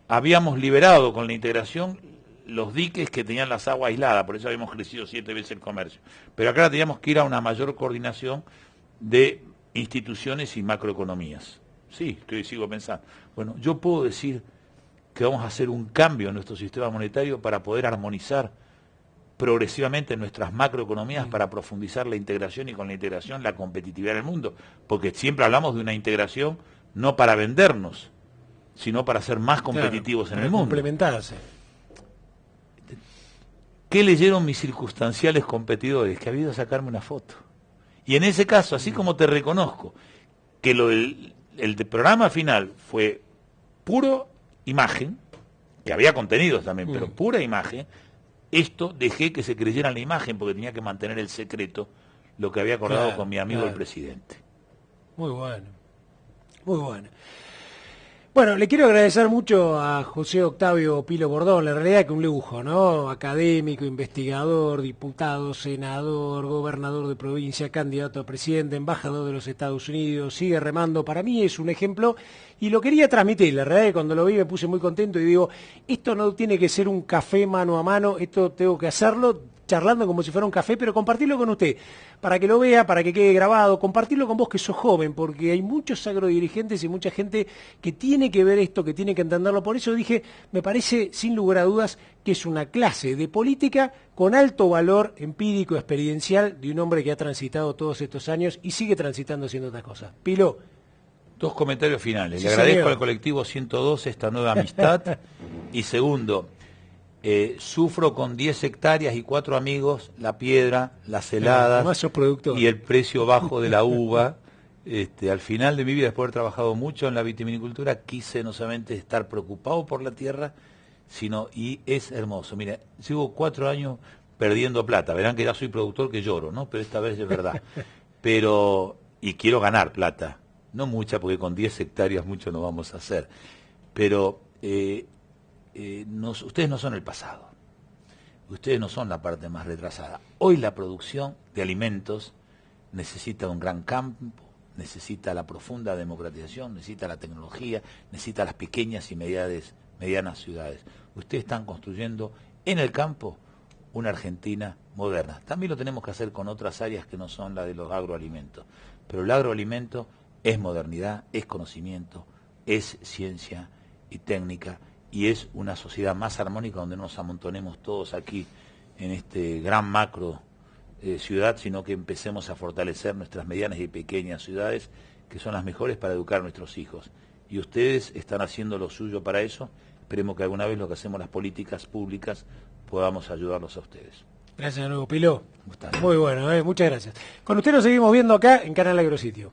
habíamos liberado con la integración los diques que tenían las aguas aisladas, por eso habíamos crecido 7 veces el comercio. Pero acá teníamos que ir a una mayor coordinación de instituciones y macroeconomías. Sí, sigo pensando. Bueno, yo puedo decir que vamos a hacer un cambio en nuestro sistema monetario para poder armonizar progresivamente nuestras macroeconomías, para profundizar la integración y con la integración la competitividad del mundo, porque siempre hablamos de una integración no para vendernos, sino para ser más competitivos en el mundo. Complementarse. ¿Qué leyeron mis circunstanciales competidores? Que había ido a sacarme una foto. Y en ese caso, así como te reconozco que el programa final fue puro imagen, que había contenidos también, pero pura imagen, esto dejé que se creyera en la imagen porque tenía que mantener el secreto, lo que había acordado con mi amigo el presidente. Muy bueno, muy bueno. Bueno, le quiero agradecer mucho a José Octavio Pilo Bordón, la realidad es que un lujo, ¿no? Académico, investigador, diputado, senador, gobernador de provincia, candidato a presidente, embajador de los Estados Unidos, sigue remando, para mí es un ejemplo y lo quería transmitir, la realidad es que cuando lo vi me puse muy contento y digo, esto no tiene que ser un café mano a mano, esto tengo que hacerlo charlando como si fuera un café, pero compartirlo con usted, para que lo vea, para que quede grabado, compartirlo con vos que sos joven, porque hay muchos agrodirigentes y mucha gente que tiene que ver esto, que tiene que entenderlo. Por eso dije, me parece sin lugar a dudas que es una clase de política con alto valor empírico, experiencial, de un hombre que ha transitado todos estos años y sigue transitando haciendo otras cosas. Pilo. 2 comentarios finales. Sí, Le agradezco señor. al colectivo 102 esta nueva amistad. Y segundo, sufro con 10 hectáreas y 4 amigos la piedra, las heladas Además sos productor. y el precio bajo de la uva Al final de mi vida, después de haber trabajado mucho en la vitivinicultura, quise no solamente estar preocupado por la tierra, sino, y es hermoso. Mira, llevo 4 años perdiendo plata. Verán que ya soy productor que lloro, ¿no? Pero esta vez es verdad. Y quiero ganar plata. No mucha, porque con 10 hectáreas mucho no vamos a hacer. Pero ustedes no son el pasado. Ustedes no son la parte más retrasada. Hoy la producción de alimentos necesita un gran campo, necesita la profunda democratización, necesita la tecnología, necesita las pequeñas y medianas ciudades. Ustedes están construyendo en el campo una Argentina moderna. También lo tenemos que hacer con otras áreas que no son las de los agroalimentos. Pero el agroalimento es modernidad, es conocimiento, es ciencia y técnica, y es una sociedad más armónica donde no nos amontonemos todos aquí en este gran macro ciudad, sino que empecemos a fortalecer nuestras medianas y pequeñas ciudades, que son las mejores para educar a nuestros hijos. Y ustedes están haciendo lo suyo para eso. Esperemos que alguna vez lo que hacemos las políticas públicas podamos ayudarlos a ustedes. Gracias, amigo Piló. Muy bueno, muchas gracias. Con usted nos seguimos viendo acá en Canal Agrositio.